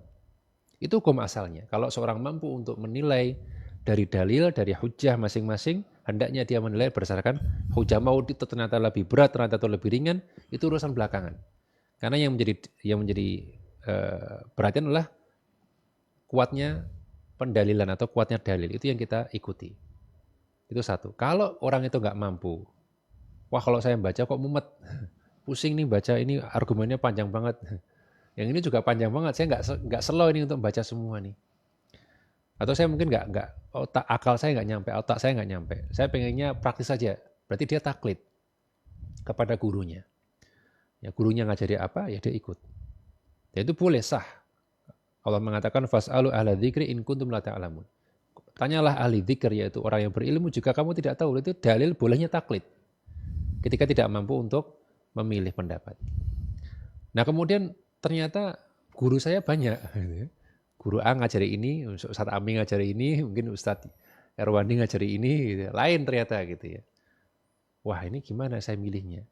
[SPEAKER 2] Itu hukum asalnya. Kalau seorang mampu untuk menilai dari dalil, dari hujah masing-masing, hendaknya dia menilai berdasarkan hujah. Mau itu ternyata lebih berat, ternyata itu lebih ringan, itu urusan belakangan. Karena yang menjadi perhatian adalah kuatnya pendalilan atau kuatnya dalil. Itu yang kita ikuti. Itu satu. Kalau orang itu nggak mampu, wah kalau saya baca kok mumet, pusing nih baca ini argumennya panjang banget. Yang ini juga panjang banget, saya nggak slow ini untuk baca semua nih. Atau saya mungkin nggak akal saya nggak nyampe, otak saya nggak nyampe. Saya pengennya praktis saja. Berarti dia taklid kepada gurunya. Ya gurunya ngajari apa, ya dia ikut. Ya itu boleh sah. Allah mengatakan fas'alu ahla dzikri in kuntum la ta'lamun. Tanyalah ahli dzikir yaitu orang yang berilmu jika kamu tidak tahu. Itu dalil bolehnya taklid. Ketika tidak mampu untuk memilih pendapat. Nah kemudian ternyata guru saya banyak. Guru A ngajari ini, Ustadz Ami ngajari ini, mungkin Ustadz Erwandi ngajari ini, gitu. Lain ternyata gitu ya. Wah ini gimana saya milihnya.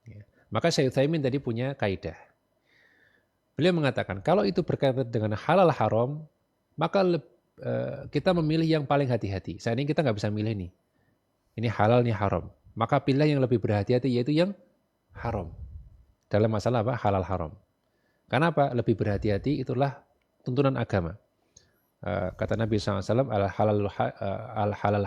[SPEAKER 2] Ya. Maka Syekh Utsaimin tadi punya kaidah. Beliau mengatakan kalau itu berkaitan dengan halal haram, maka kita memilih yang paling hati-hati. Saat ini kita nggak bisa milih nih. Ini halal, ini haram. Maka pilih yang lebih berhati-hati yaitu yang haram. Dalam masalah apa? Halal haram. Karena apa? Lebih berhati-hati itulah tuntunan agama. Kata Nabi SAW, al-halal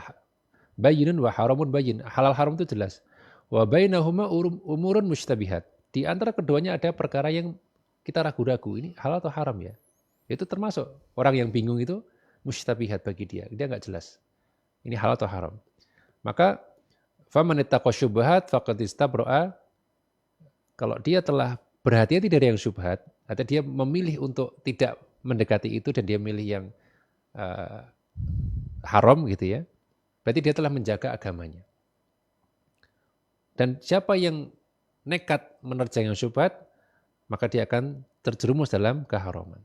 [SPEAKER 2] bayinun wa haramun bayin. Halal haram itu jelas. Wa bainahuma umurun mustabihat. Di antara keduanya ada perkara yang kita ragu-ragu. Ini halal atau haram ya? Itu termasuk orang yang bingung itu mustabihat bagi dia. Dia nggak jelas. Ini halal atau haram. Maka faman ittaqa syubhat faqad istabra'a. Kalau dia telah berhati-hati dari yang syubhat, atau dia memilih untuk tidak mendekati itu dan dia memilih yang haram gitu ya, berarti dia telah menjaga agamanya. Dan siapa yang nekat menerjang yang syubhat, maka dia akan terjerumus dalam keharaman.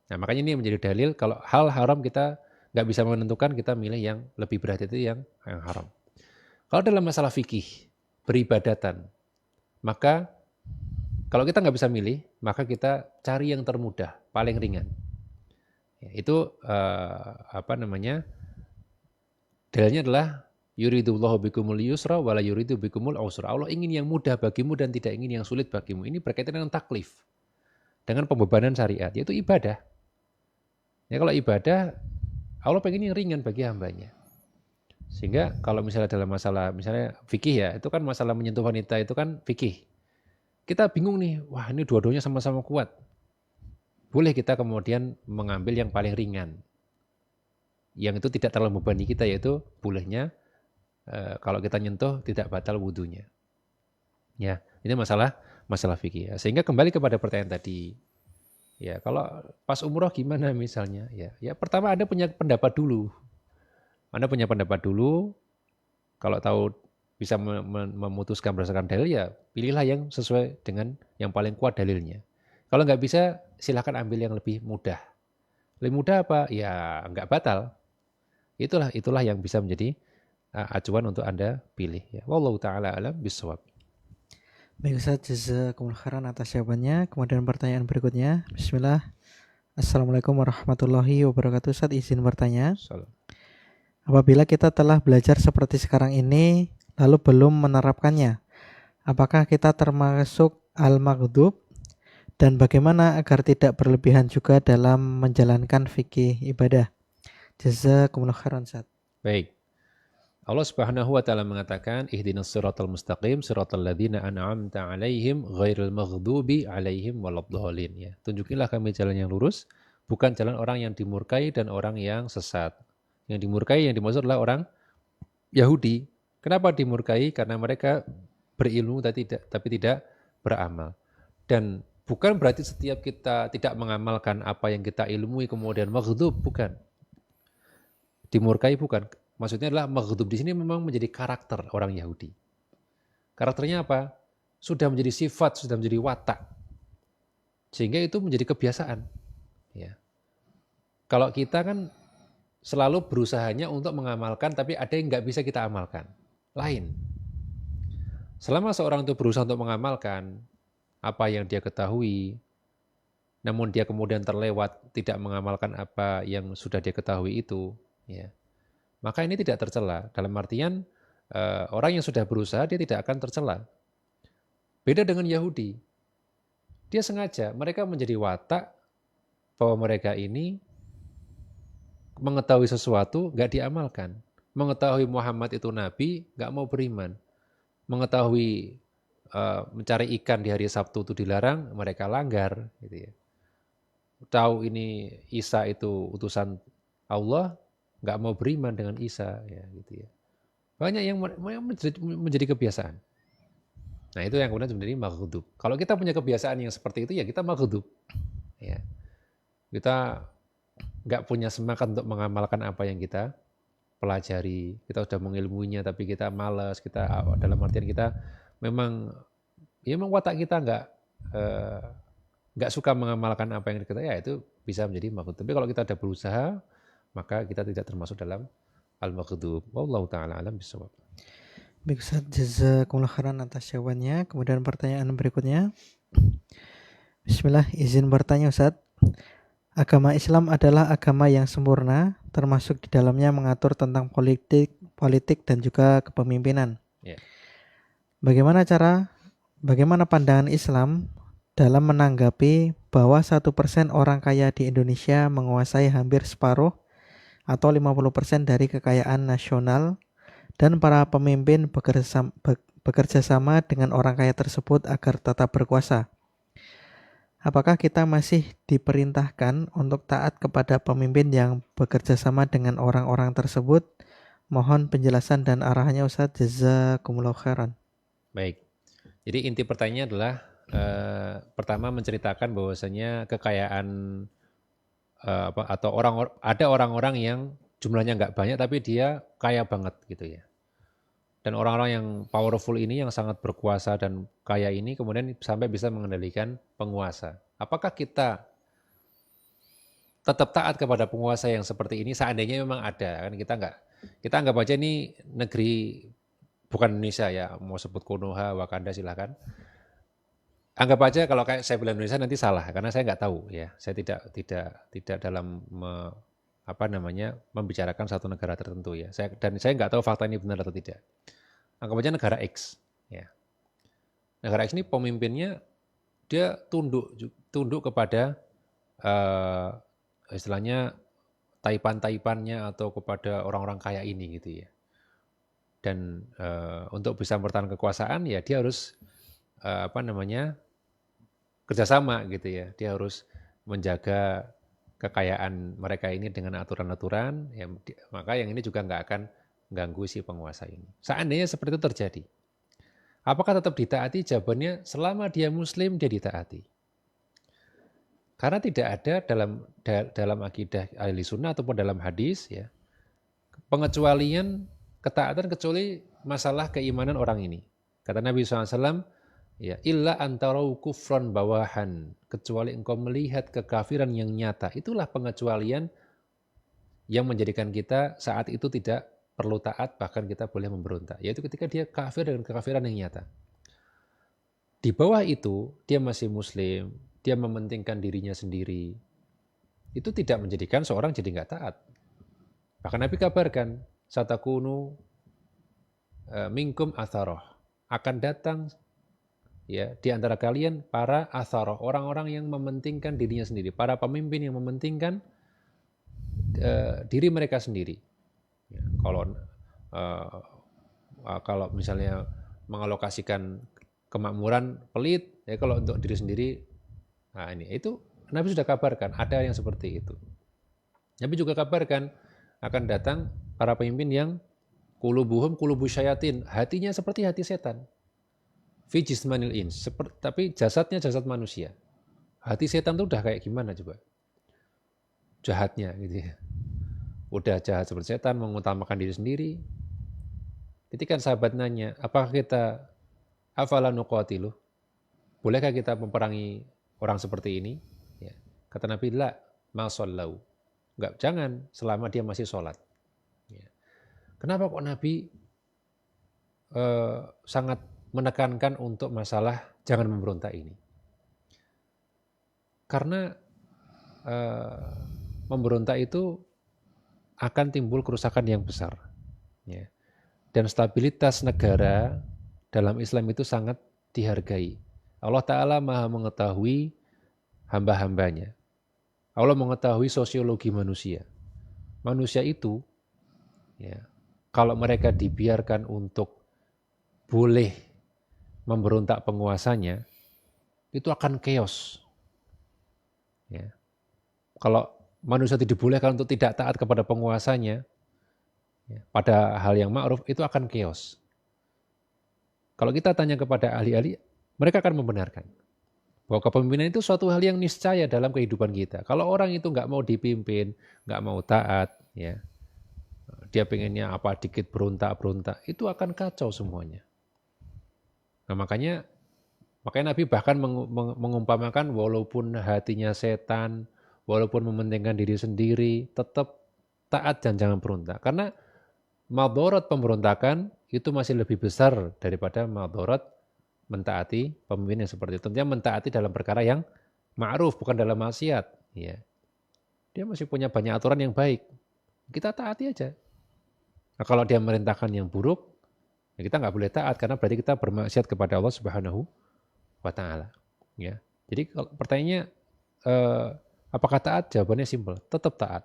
[SPEAKER 2] Nah makanya ini menjadi dalil kalau hal haram kita nggak bisa menentukan, kita milih yang lebih berhati-hati yang haram. Kalau dalam masalah fikih, beribadatan, maka kalau kita nggak bisa milih, maka kita cari yang termudah, paling ringan. Ya, itu dalilnya adalah yuridullahu bikumul yusra wala yuridu bikumul usra. Allah ingin yang mudah bagimu dan tidak ingin yang sulit bagimu. Ini berkaitan dengan taklif, dengan pembebanan syariat, yaitu ibadah. Ya kalau ibadah, Allah pengen yang ringan bagi hambanya. Sehingga kalau misalnya dalam masalah, misalnya fikih ya, itu kan masalah menyentuh wanita itu kan fikih. Kita bingung nih, wah ini dua-duanya sama-sama kuat. Boleh kita kemudian mengambil yang paling ringan. Yang itu tidak terlalu membebani kita, yaitu bolehnya kalau kita nyentuh tidak batal wudunya. Ya, ini masalah fikih. Ya. Sehingga kembali kepada pertanyaan tadi. Ya, kalau pas umroh gimana misalnya? Ya pertama Anda punya pendapat dulu. Anda punya pendapat dulu, Kalau tahu bisa memutuskan berdasarkan dalil, ya pilihlah yang sesuai dengan yang paling kuat dalilnya. Kalau nggak bisa, silahkan ambil yang lebih mudah. Lebih mudah apa? Ya nggak batal. Itulah yang bisa menjadi acuan untuk Anda pilih. Ya. Wallahu ta'ala alam bisawab.
[SPEAKER 1] Baik Ustaz, jazakumullah khairan atas jawabannya. Kemudian pertanyaan berikutnya. Bismillah. Assalamualaikum warahmatullahi wabarakatuh. Ustaz, izin bertanya.
[SPEAKER 2] Salam.
[SPEAKER 1] Apabila kita telah belajar seperti sekarang ini, lalu belum menerapkannya, apakah kita termasuk al-maghdub? Dan bagaimana agar tidak berlebihan juga dalam menjalankan fikih ibadah? Jazakumullah khairan Ustaz.
[SPEAKER 2] Baik. Allah Subhanahu wa taala mengatakan ihdinas siratal mustaqim siratal ladzina an'amta 'alaihim ghairil maghdubi 'alaihim waladdallin, ya. Tunjukilah kami jalan yang lurus, bukan jalan orang yang dimurkai dan orang yang sesat. Yang dimurkai yang dimaksud adalah orang Yahudi. Kenapa dimurkai? Karena mereka berilmu tapi tidak beramal. Dan bukan berarti setiap kita tidak mengamalkan apa yang kita ilmui kemudian maghdub, bukan. Dimurkai bukan. Maksudnya adalah maghdub di sini memang menjadi karakter orang Yahudi. Karakternya apa? Sudah menjadi sifat, sudah menjadi watak. Sehingga itu menjadi kebiasaan. Ya. Kalau kita kan selalu berusahanya untuk mengamalkan, tapi ada yang nggak bisa kita amalkan. Lain. Selama seorang itu berusaha untuk mengamalkan apa yang dia ketahui, namun dia kemudian terlewat tidak mengamalkan apa yang sudah dia ketahui itu, ya, maka ini tidak tercela. Dalam artian orang yang sudah berusaha dia tidak akan tercela. Beda dengan Yahudi. Dia sengaja, mereka menjadi watak bahwa mereka ini mengetahui sesuatu nggak diamalkan. Mengetahui Muhammad itu nabi, nggak mau beriman. Mengetahui mencari ikan di hari Sabtu itu dilarang, mereka langgar, gitu ya. Tahu ini Isa itu utusan Allah, nggak mau beriman dengan Isa, ya gitu ya. Banyak yang menjadi kebiasaan. Nah itu yang kemudian sebenarnya maghdub. Kalau kita punya kebiasaan yang seperti itu, ya kita maghdub. Ya. Kita nggak punya semangat untuk mengamalkan apa yang kita pelajari. Kita sudah mengilmuinya, tapi kita malas. Kita dalam artian kita memang watak kita nggak suka mengamalkan apa yang kita, ya itu bisa menjadi maghdub. Tapi kalau kita ada berusaha, maka kita tidak termasuk dalam al-maghdub. Wallahu ta'ala alam bisawab.
[SPEAKER 1] Baik Ustaz, jazakumullah khairan atas jawabannya. Kemudian pertanyaan berikutnya. Bismillah, izin bertanya Ustaz. Agama Islam adalah agama yang sempurna, termasuk di dalamnya mengatur tentang politik dan juga kepemimpinan.
[SPEAKER 2] Yeah.
[SPEAKER 1] Bagaimana pandangan Islam dalam menanggapi bahwa 1% orang kaya di Indonesia menguasai hampir separuh atau 50% dari kekayaan nasional, dan para pemimpin bekerja sama dengan orang kaya tersebut agar tetap berkuasa? Apakah kita masih diperintahkan untuk taat kepada pemimpin yang bekerja sama dengan orang-orang tersebut? Mohon penjelasan dan arahannya Ustaz. Jazakumullah khairan.
[SPEAKER 2] Baik. Jadi inti pertanyaannya adalah pertama menceritakan bahwasanya kekayaan atau ada orang-orang yang jumlahnya nggak banyak tapi dia kaya banget gitu ya. Dan orang-orang yang powerful ini, yang sangat berkuasa dan kaya ini kemudian sampai bisa mengendalikan penguasa. Apakah kita tetap taat kepada penguasa yang seperti ini seandainya memang ada? Kan kita anggap aja ini negeri bukan Indonesia ya, mau sebut Konoha, Wakanda silahkan. Anggap aja kalau kayak saya bilang Indonesia nanti salah karena saya nggak tahu ya. Saya tidak dalam membicarakan satu negara tertentu ya. Dan saya nggak tahu fakta ini benar atau tidak. Anggap aja negara X, ya. Negara X ini pemimpinnya dia tunduk kepada istilahnya taipan-taipannya atau kepada orang-orang kaya ini gitu ya. Dan untuk bisa bertahan kekuasaan ya dia harus kerjasama gitu ya. Dia harus menjaga kekayaan mereka ini dengan aturan-aturan, ya, maka yang ini juga nggak akan ganggu si penguasa ini. Seandainya seperti itu terjadi, apakah tetap ditaati? Jawabannya, selama dia muslim dia ditaati. Karena tidak ada dalam akidah ahli sunnah ataupun dalam hadis ya pengecualian ketaatan kecuali masalah keimanan orang ini. Kata Nabi SAW, ya, illa antarau kufron bawahan, kecuali engkau melihat kekafiran yang nyata. Itulah pengecualian yang menjadikan kita saat itu tidak perlu taat, bahkan kita boleh memberontak. Yaitu ketika dia kafir dengan kekafiran yang nyata. Di bawah itu, dia masih muslim, dia mementingkan dirinya sendiri. Itu tidak menjadikan seorang jadi nggak taat. Bahkan Nabi kabarkan, satakunu minkum atharoh. Akan datang ya di antara kalian para atharoh, orang-orang yang mementingkan dirinya sendiri, para pemimpin yang mementingkan diri mereka sendiri. Ya, kalau misalnya mengalokasikan kemakmuran pelit, ya kalau untuk diri sendiri, nah ini itu Nabi sudah kabarkan ada yang seperti itu. Nabi juga kabarkan akan datang para pemimpin yang qulubuhum qulubu syayatin, hatinya seperti hati setan. Fi jismanil ins, tapi jasadnya jasad manusia. Hati setan itu udah kayak gimana coba? Jahatnya gitu ya. Udah jahat seperti setan, mengutamakan diri sendiri. Ketika sahabat nanya, apakah kita afala nuqatilu? Bolehkah kita memperangi orang seperti ini? Ya. Kata Nabi, la ma sallau. Enggak, jangan selama dia masih sholat. Ya. Kenapa kok Nabi sangat menekankan untuk masalah jangan memberontak ini? Karena memberontak itu akan timbul kerusakan yang besar. Ya. Dan stabilitas negara dalam Islam itu sangat dihargai. Allah Ta'ala maha mengetahui hamba-hambanya. Allah mengetahui sosiologi manusia. Manusia itu, ya, kalau mereka dibiarkan untuk boleh memberontak penguasanya, itu akan chaos. Ya. Kalau manusia tidak dibolehkan untuk tidak taat kepada penguasanya, ya, pada hal yang ma'ruf, itu akan chaos. Kalau kita tanya kepada ahli-ahli, mereka akan membenarkan bahwa kepemimpinan itu suatu hal yang niscaya dalam kehidupan kita. Kalau orang itu nggak mau dipimpin, nggak mau taat, ya, dia pengennya apa dikit berontak-berontak, itu akan kacau semuanya. Nah makanya Nabi bahkan mengumpamakan walaupun hatinya setan, walaupun mementingkan diri sendiri, tetap taat dan jangan berontak. Karena madharat pemberontakan itu masih lebih besar daripada madharat mentaati pemimpin yang seperti itu. Tentunya mentaati dalam perkara yang ma'ruf, bukan dalam maksiat. Ya. Dia masih punya banyak aturan yang baik. Kita taati aja. Nah, kalau dia merintahkan yang buruk, ya kita nggak boleh taat karena berarti kita bermaksiat kepada Allah Subhanahu wa Ta'ala. Ya. Jadi kalau pertanyaannya apakah taat? Jawabannya simpel, tetap taat.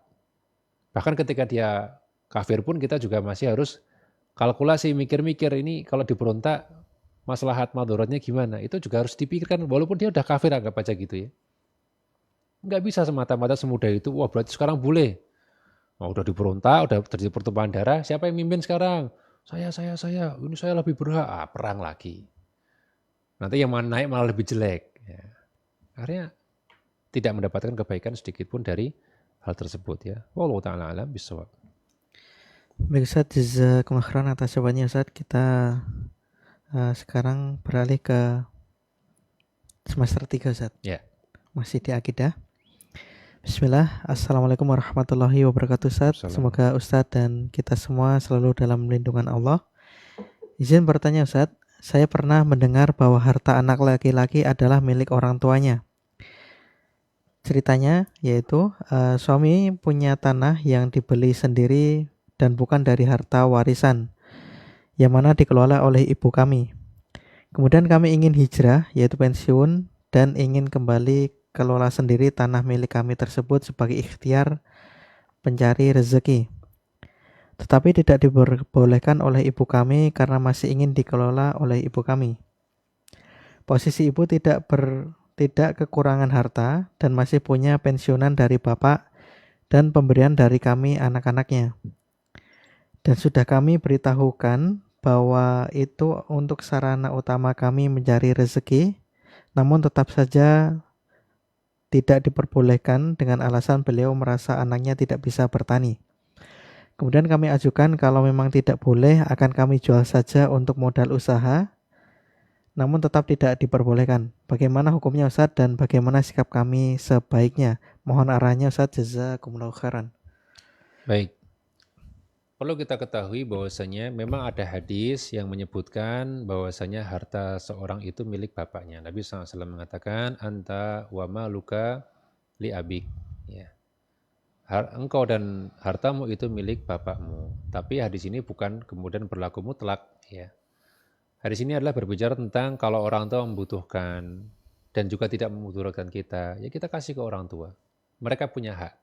[SPEAKER 2] Bahkan ketika dia kafir pun kita juga masih harus kalkulasi, mikir-mikir ini kalau diberontak maslahat madharatnya gimana. Itu juga harus dipikirkan walaupun dia udah kafir, anggap aja gitu ya. Nggak bisa semata-mata semudah itu, wah berarti sekarang boleh. Nah, udah diberontak, udah terjadi pertumpahan darah, siapa yang mimpin sekarang? Saya, ini saya lebih berhak. Perang lagi. Nanti yang mana naik malah lebih jelek. Ya. Akhirnya tidak mendapatkan kebaikan sedikit pun dari hal tersebut ya. Wallahu ta'ala alam bisawab.
[SPEAKER 1] Baik Ustaz, jazakumullah khairan atas jawabannya Ustaz. Kita sekarang beralih ke semester 3 Ustaz.
[SPEAKER 2] Ya.
[SPEAKER 1] Masih di akidah. Bismillah. Assalamualaikum warahmatullahi wabarakatuh Ustaz. Semoga Ustaz dan kita semua selalu dalam lindungan Allah. Izin bertanya Ustaz, saya pernah mendengar bahwa harta anak laki-laki adalah milik orang tuanya. Ceritanya yaitu suami punya tanah yang dibeli sendiri dan bukan dari harta warisan, yang mana dikelola oleh ibu kami. Kemudian kami ingin hijrah, yaitu pensiun, dan ingin kembali kelola sendiri tanah milik kami tersebut sebagai ikhtiar pencari rezeki. Tetapi tidak diperbolehkan oleh ibu kami karena masih ingin dikelola oleh ibu kami. Posisi ibu tidak kekurangan harta dan masih punya pensiunan dari bapak dan pemberian dari kami anak-anaknya. Dan sudah kami beritahukan bahwa itu untuk sarana utama kami mencari rezeki, namun tetap saja tidak diperbolehkan dengan alasan beliau merasa anaknya tidak bisa bertani. Kemudian kami ajukan kalau memang tidak boleh akan kami jual saja untuk modal usaha, namun tetap tidak diperbolehkan. Bagaimana hukumnya Ustadz dan bagaimana sikap kami sebaiknya? Mohon arahnya Ustadz, jazakumullahu khairan.
[SPEAKER 2] Baik. Perlu kita ketahui bahwasanya memang ada hadis yang menyebutkan bahwasanya harta seorang itu milik bapaknya. Nabi SAW mengatakan, anta wa maluka li abik. Ya. Engkau dan hartamu itu milik bapakmu. Tapi hadis ini bukan kemudian berlaku mutlak. Ya. Hadis ini adalah berbicara tentang kalau orang tua membutuhkan dan juga tidak membutuhkan kita, ya kita kasih ke orang tua. Mereka punya hak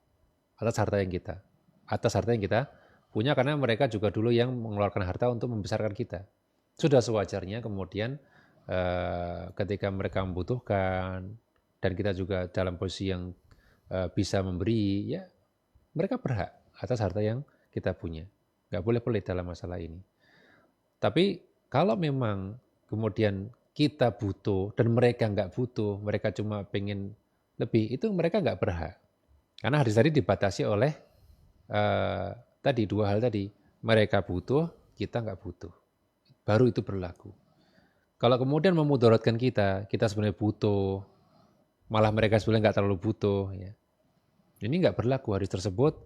[SPEAKER 2] atas harta yang kita punya, karena mereka juga dulu yang mengeluarkan harta untuk membesarkan kita. Sudah sewajarnya kemudian ketika mereka membutuhkan dan kita juga dalam posisi yang bisa memberi, ya mereka berhak atas harta yang kita punya. Nggak boleh pelit dalam masalah ini. Tapi kalau memang kemudian kita butuh dan mereka nggak butuh, mereka cuma pengen lebih, itu mereka nggak berhak. Karena hadis tadi dibatasi oleh tadi dua hal tadi. Mereka butuh, kita nggak butuh. Baru itu berlaku. Kalau kemudian memudaratkan kita sebenarnya butuh, malah mereka sebenarnya nggak terlalu butuh, ya. Ini nggak berlaku, hadis tersebut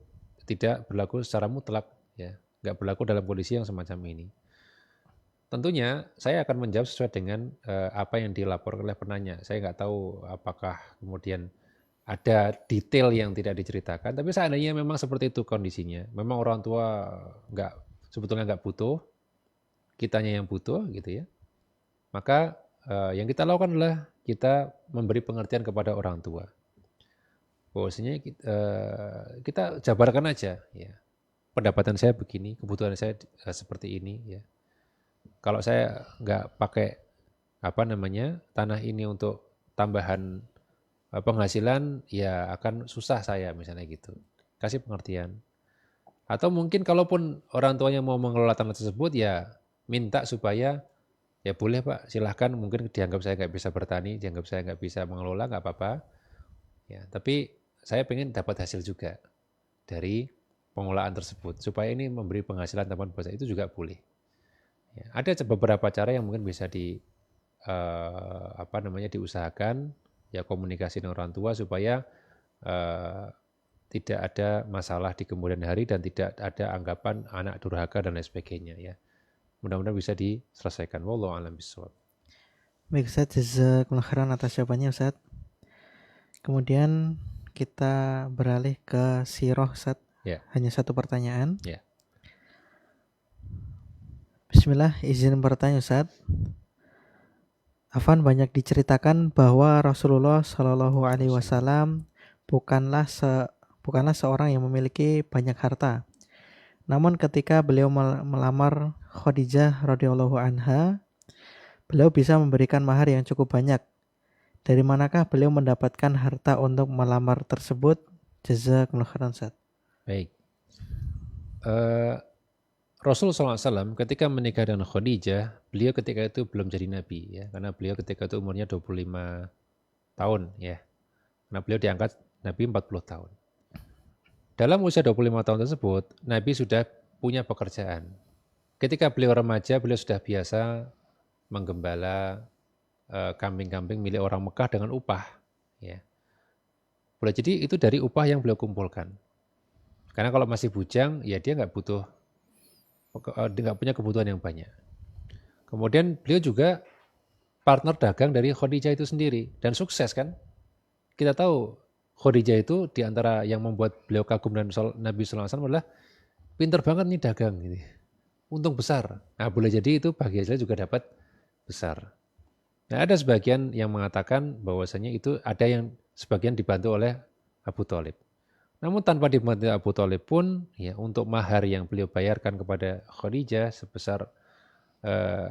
[SPEAKER 2] tidak berlaku secara mutlak, ya, nggak berlaku dalam kondisi yang semacam ini. Tentunya saya akan menjawab sesuai dengan apa yang dilaporkan oleh penanya. Saya nggak tahu apakah kemudian ada detail yang tidak diceritakan, tapi seandainya memang seperti itu kondisinya, memang orang tua sebetulnya nggak butuh, kitanya yang butuh, gitu ya. Maka yang kita lakukan adalah kita memberi pengertian kepada orang tua. Bahwasanya kita jabarkan aja, ya. Pendapatan saya begini, kebutuhan saya seperti ini, ya. Kalau saya nggak pakai tanah ini untuk tambahan penghasilan, ya akan susah saya, misalnya gitu. Kasih pengertian. Atau mungkin kalaupun orang tuanya mau mengelola tanah tersebut, ya minta supaya ya boleh Pak, silahkan, mungkin dianggap saya nggak bisa bertani, dianggap saya nggak bisa mengelola, nggak apa-apa. Ya, tapi saya pengen dapat hasil juga dari pengelolaan tersebut, supaya ini memberi penghasilan tambahan buat saya, itu juga boleh. Ya, ada beberapa cara yang mungkin bisa diusahakan, ya komunikasi dengan orang tua supaya tidak ada masalah di kemudian hari dan tidak ada anggapan anak durhaka dan lain sebagainya, ya. Mudah-mudahan bisa diselesaikan. Wallahu a'lam bishawab.
[SPEAKER 1] Baik Ustaz, jazakumullahu khairan atas jawabannya Ustaz. Kemudian kita beralih ke sirah Ustaz.
[SPEAKER 2] Ya.
[SPEAKER 1] Hanya satu pertanyaan.
[SPEAKER 2] Ya.
[SPEAKER 1] Bismillah, izin bertanya Ustaz. Afan, banyak diceritakan bahwa Rasulullah Shallallahu Alaihi Wasallam bukanlah seorang yang memiliki banyak harta. Namun ketika beliau melamar Khadijah radhiyallahu anha, beliau bisa memberikan mahar yang cukup banyak. Dari manakah beliau mendapatkan harta untuk melamar tersebut? Jazakumullah khairan Ustaz.
[SPEAKER 2] Baik. Rasulullah SAW ketika menikah dengan Khadijah, beliau ketika itu belum jadi nabi, ya, karena beliau ketika itu umurnya 25 tahun, ya. Karena beliau diangkat nabi 40 tahun. Dalam usia 25 tahun tersebut, nabi sudah punya pekerjaan. Ketika beliau remaja, beliau sudah biasa menggembala kambing-kambing milik orang Mekah dengan upah, ya. Boleh jadi itu dari upah yang beliau kumpulkan. Karena kalau masih bujang, ya dia nggak punya kebutuhan yang banyak. Kemudian beliau juga partner dagang dari Khadijah itu sendiri, dan sukses kan. Kita tahu Khadijah itu diantara yang membuat beliau kagum dan Nabi SAW adalah pinter banget nih dagang, gitu. Untung besar. Nah boleh jadi itu bagi hasilnya juga dapat besar. Nah ada sebagian yang mengatakan bahwasanya itu ada yang sebagian dibantu oleh Abu Thalib. Namun tanpa dibantu Abu Thalib pun, ya, untuk mahar yang beliau bayarkan kepada Khadijah sebesar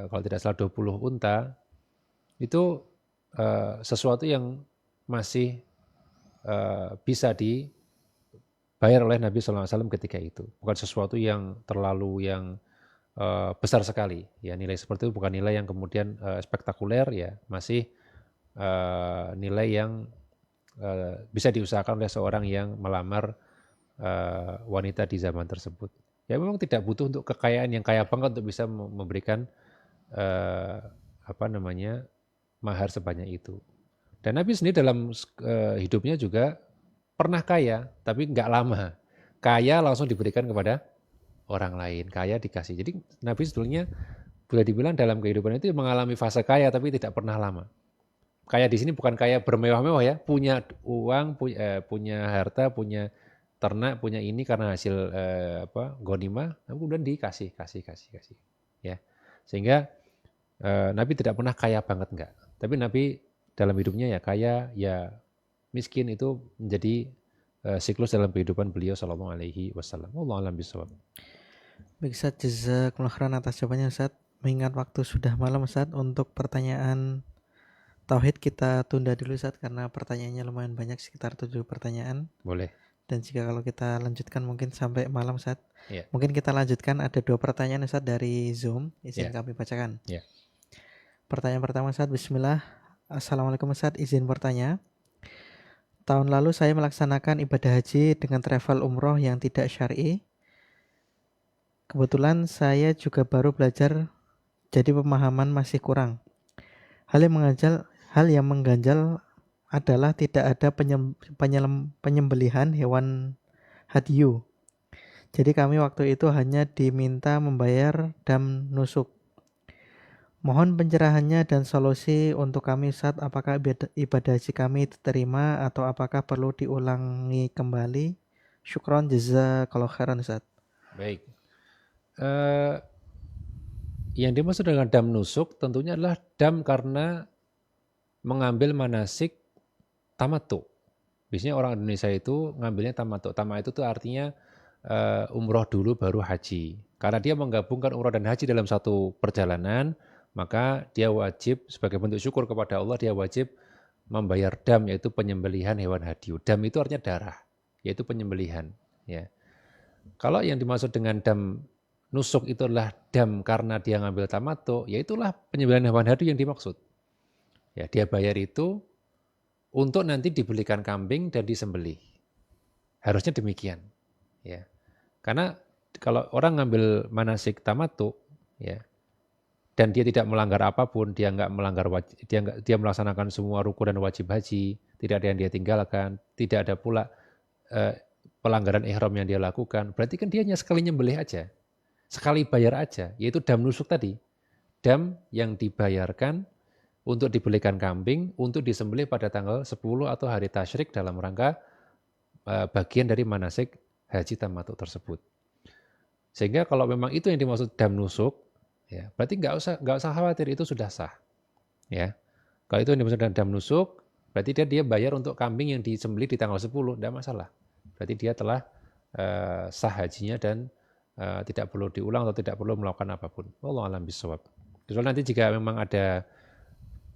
[SPEAKER 2] kalau tidak salah 20 unta, itu sesuatu yang masih bisa dibayar oleh Nabi SAW ketika itu. Bukan sesuatu yang terlalu besar sekali. Ya, nilai seperti itu bukan nilai yang kemudian spektakuler, ya, masih nilai yang bisa diusahakan oleh seorang yang melamar wanita di zaman tersebut. Ya memang tidak butuh untuk kekayaan yang kaya banget untuk bisa memberikan eh, apa namanya mahar sebanyak itu. Dan Nabi sendiri dalam hidupnya juga pernah kaya, tapi nggak lama. Kaya langsung diberikan kepada orang lain, kaya dikasih. Jadi Nabi sebetulnya boleh dibilang dalam kehidupan itu mengalami fase kaya tapi tidak pernah lama. Kaya di sini bukan kaya bermewah-mewah ya, punya uang, punya harta, punya ternak, punya ini karena hasil ghanimah, kemudian kasih, ya. Sehingga Nabi tidak pernah kaya banget enggak. Tapi Nabi dalam hidupnya ya kaya, ya miskin itu menjadi siklus dalam kehidupan beliau sallallahu alaihi wasallam. Wallahu a'lam bishawab.
[SPEAKER 1] Baik Ustaz, jazakumullah khairan atas jawabannya Ustaz. Mengingat waktu sudah malam Ustaz, untuk pertanyaan tauhid kita tunda dulu Ustaz karena pertanyaannya lumayan banyak, sekitar 7 pertanyaan.
[SPEAKER 2] Boleh.
[SPEAKER 1] Dan jika kalau kita lanjutkan mungkin sampai malam Ustaz.
[SPEAKER 2] Ya.
[SPEAKER 1] Mungkin kita lanjutkan, ada 2 pertanyaan Ustaz dari Zoom, izin
[SPEAKER 2] Ya.
[SPEAKER 1] kami bacakan.
[SPEAKER 2] Ya.
[SPEAKER 1] Pertanyaan pertama Ustaz, bismillah. Assalamualaikum Ustaz, izin bertanya. Tahun lalu saya melaksanakan ibadah haji dengan travel umroh yang tidak syar'i. Kebetulan saya juga baru belajar, jadi pemahaman masih kurang. Hal yang mengganjal adalah tidak ada penyembelihan hewan hadyu. Jadi kami waktu itu hanya diminta membayar dam nusuk. Mohon pencerahannya dan solusi untuk kami Ustaz, apakah ibadah haji kami diterima atau apakah perlu diulangi kembali? Syukron jazakallahu khairan Ustaz.
[SPEAKER 2] Baik. Yang dimaksud dengan dam nusuk tentunya adalah dam karena mengambil manasik tamattu. Biasanya orang Indonesia itu ngambilnya tamattu. Tamattu itu artinya umroh dulu baru haji. Karena dia menggabungkan umroh dan haji dalam satu perjalanan, maka dia wajib sebagai bentuk syukur kepada Allah, dia wajib membayar dam, yaitu penyembelihan hewan hadyu. Dam itu artinya darah, yaitu penyembelihan. Ya. Kalau yang dimaksud dengan dam nusuk itu adalah dam karena dia ngambil tamattu, ya itulah penyembelihan hewan hadyu yang dimaksud. Ya, dia bayar itu untuk nanti dibelikan kambing dan disembelih. Harusnya demikian. Ya. Karena kalau orang ngambil manasik tamattu, ya, dan dia tidak melanggar apapun, dia nggak melanggar dia melaksanakan semua rukun dan wajib haji, tidak ada yang dia tinggalkan, tidak ada pula pelanggaran ihram yang dia lakukan, berarti kan dia hanya sekali nyembelih aja, sekali bayar aja, yaitu dam nusuk tadi, dam yang dibayarkan untuk dibelikan kambing, untuk disembelih pada tanggal 10 atau hari tasyrik dalam rangka bagian dari manasik haji tamattu tersebut. Sehingga kalau memang itu yang dimaksud dam nusuk, ya, berarti nggak usah khawatir, itu sudah sah. Ya. Kalau itu yang dimaksud dengan dam nusuk, berarti dia bayar untuk kambing yang disembelih di tanggal 10, tidak masalah. Berarti dia telah sah hajinya dan tidak perlu diulang atau tidak perlu melakukan apapun. Wallahu a'lam bishawab. Soalnya nanti jika memang ada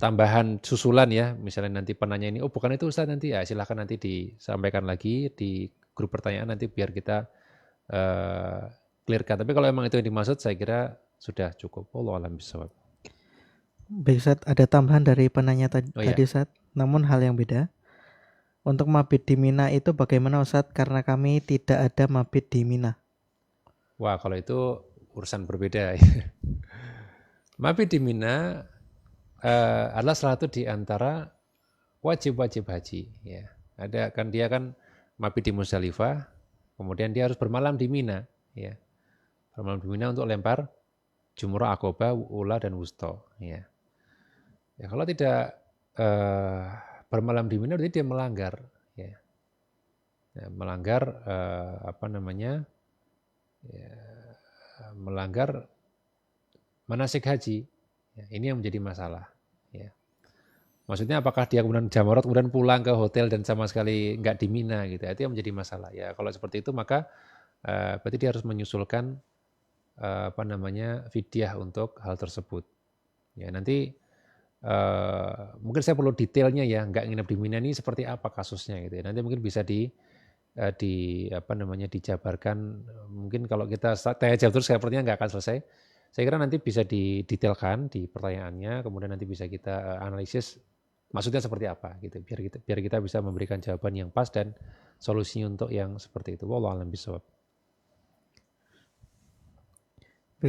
[SPEAKER 2] tambahan susulan ya, misalnya nanti penanya ini, oh bukan itu Ustaz, nanti ya silahkan nanti disampaikan lagi di grup pertanyaan nanti biar kita clearkan. Tapi kalau memang itu yang dimaksud, saya kira sudah cukup. Wallahu a'lam bishawab.
[SPEAKER 1] Baik Ustaz, ada tambahan dari penanya tadi Ustaz, namun hal yang beda. Untuk mabit di Mina itu bagaimana Ustaz? Karena kami tidak ada mabit di Mina.
[SPEAKER 2] Wah, kalau itu urusan berbeda. Mabit di Mina adalah salah satu di antara wajib-wajib haji. Ya. Dia kan mabit di Musdalifah, kemudian dia harus bermalam di Mina. Ya. Bermalam di Mina untuk lempar jumrah akobah, ula dan wusta. Ya. Ya, kalau tidak bermalam di Mina berarti dia melanggar. Ya. Ya, melanggar melanggar manasik haji. Ya, ini yang menjadi masalah. Ya. Maksudnya apakah dia kemudian jamarat kemudian pulang ke hotel dan sama sekali nggak di Mina gitu. Itu yang menjadi masalah. Ya, kalau seperti itu maka berarti dia harus menyusulkan fidyah untuk hal tersebut. Ya, nanti mungkin saya perlu detailnya ya, nggak nginep di Mina ini seperti apa kasusnya gitu ya. Nanti mungkin bisa dijabarkan. Mungkin kalau kita tanya jawab terus sepertinya nggak akan selesai. Saya kira nanti bisa didetailkan di pertanyaannya, kemudian nanti bisa kita analisis maksudnya seperti apa gitu, biar kita bisa memberikan jawaban yang pas dan solusinya untuk yang seperti itu. Wallahu a'lam bishawab.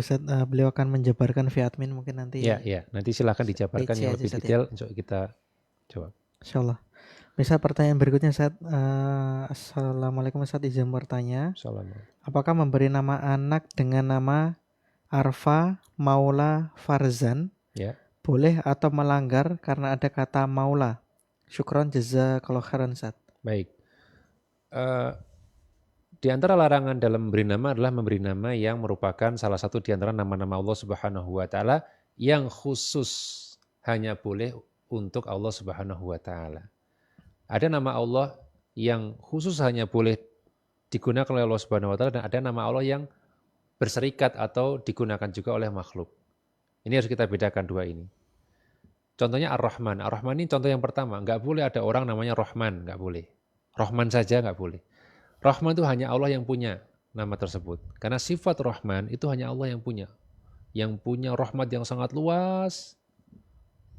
[SPEAKER 1] Ustaz, beliau akan menjabarkan via admin mungkin nanti.
[SPEAKER 2] Ya, nanti silakan dijabarkan
[SPEAKER 1] PC
[SPEAKER 2] yang
[SPEAKER 1] aja,
[SPEAKER 2] lebih
[SPEAKER 1] Ustaz, ya.
[SPEAKER 2] detail untuk kita jawab.
[SPEAKER 1] Insyaallah. Bisa pertanyaan berikutnya, Ustaz. Assalamualaikum, Ustaz, izin bertanya.
[SPEAKER 2] Assalamualaikum.
[SPEAKER 1] Apakah memberi nama anak dengan nama Arfa, Maula, Farzan
[SPEAKER 2] Ya,
[SPEAKER 1] boleh atau melanggar karena ada kata Maula? Syukron jazakallahu khairan, Ustaz.
[SPEAKER 2] baik. Di antara larangan dalam memberi nama adalah memberi nama yang merupakan salah satu di antara nama-nama Allah Subhanahu wa taala yang khusus hanya boleh untuk Allah Subhanahu wa taala. Ada nama Allah yang khusus hanya boleh digunakan oleh Allah Subhanahu wa taala dan ada nama Allah yang berserikat atau digunakan juga oleh makhluk. Ini harus kita bedakan dua ini. Contohnya Ar-Rahman. Ar-Rahman ini contoh yang pertama. Nggak boleh ada orang namanya Rahman, nggak boleh. Rahman saja nggak boleh. Rahman itu hanya Allah yang punya nama tersebut. Karena sifat Rahman itu hanya Allah yang punya. Yang punya rahmat yang sangat luas,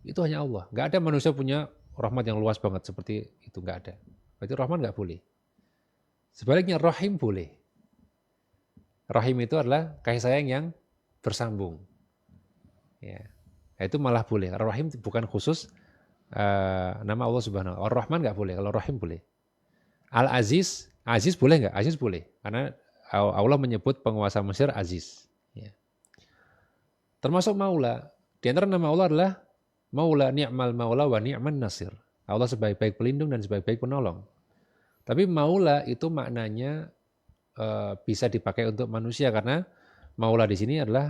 [SPEAKER 2] itu hanya Allah. Nggak ada manusia punya rahmat yang luas banget seperti itu, nggak ada. Berarti Rahman nggak boleh. Sebaliknya Rahim boleh. Rahim itu adalah kasih sayang yang bersambung. Ya. Itu malah boleh. Rahim bukan khusus nama Allah Subhanahu wa taala. Ar-Rahman nggak boleh, kalau Rahim boleh. Al-Aziz, Aziz boleh nggak? Aziz boleh. Karena Allah menyebut penguasa Mesir Aziz. Ya. Termasuk Maula. Di antara nama Allah adalah Maula, ni'mal maula wa ni'man nasir. Allah sebaik-baik pelindung dan sebaik-baik penolong. Tapi Maula itu maknanya bisa dipakai untuk manusia karena Maula di sini adalah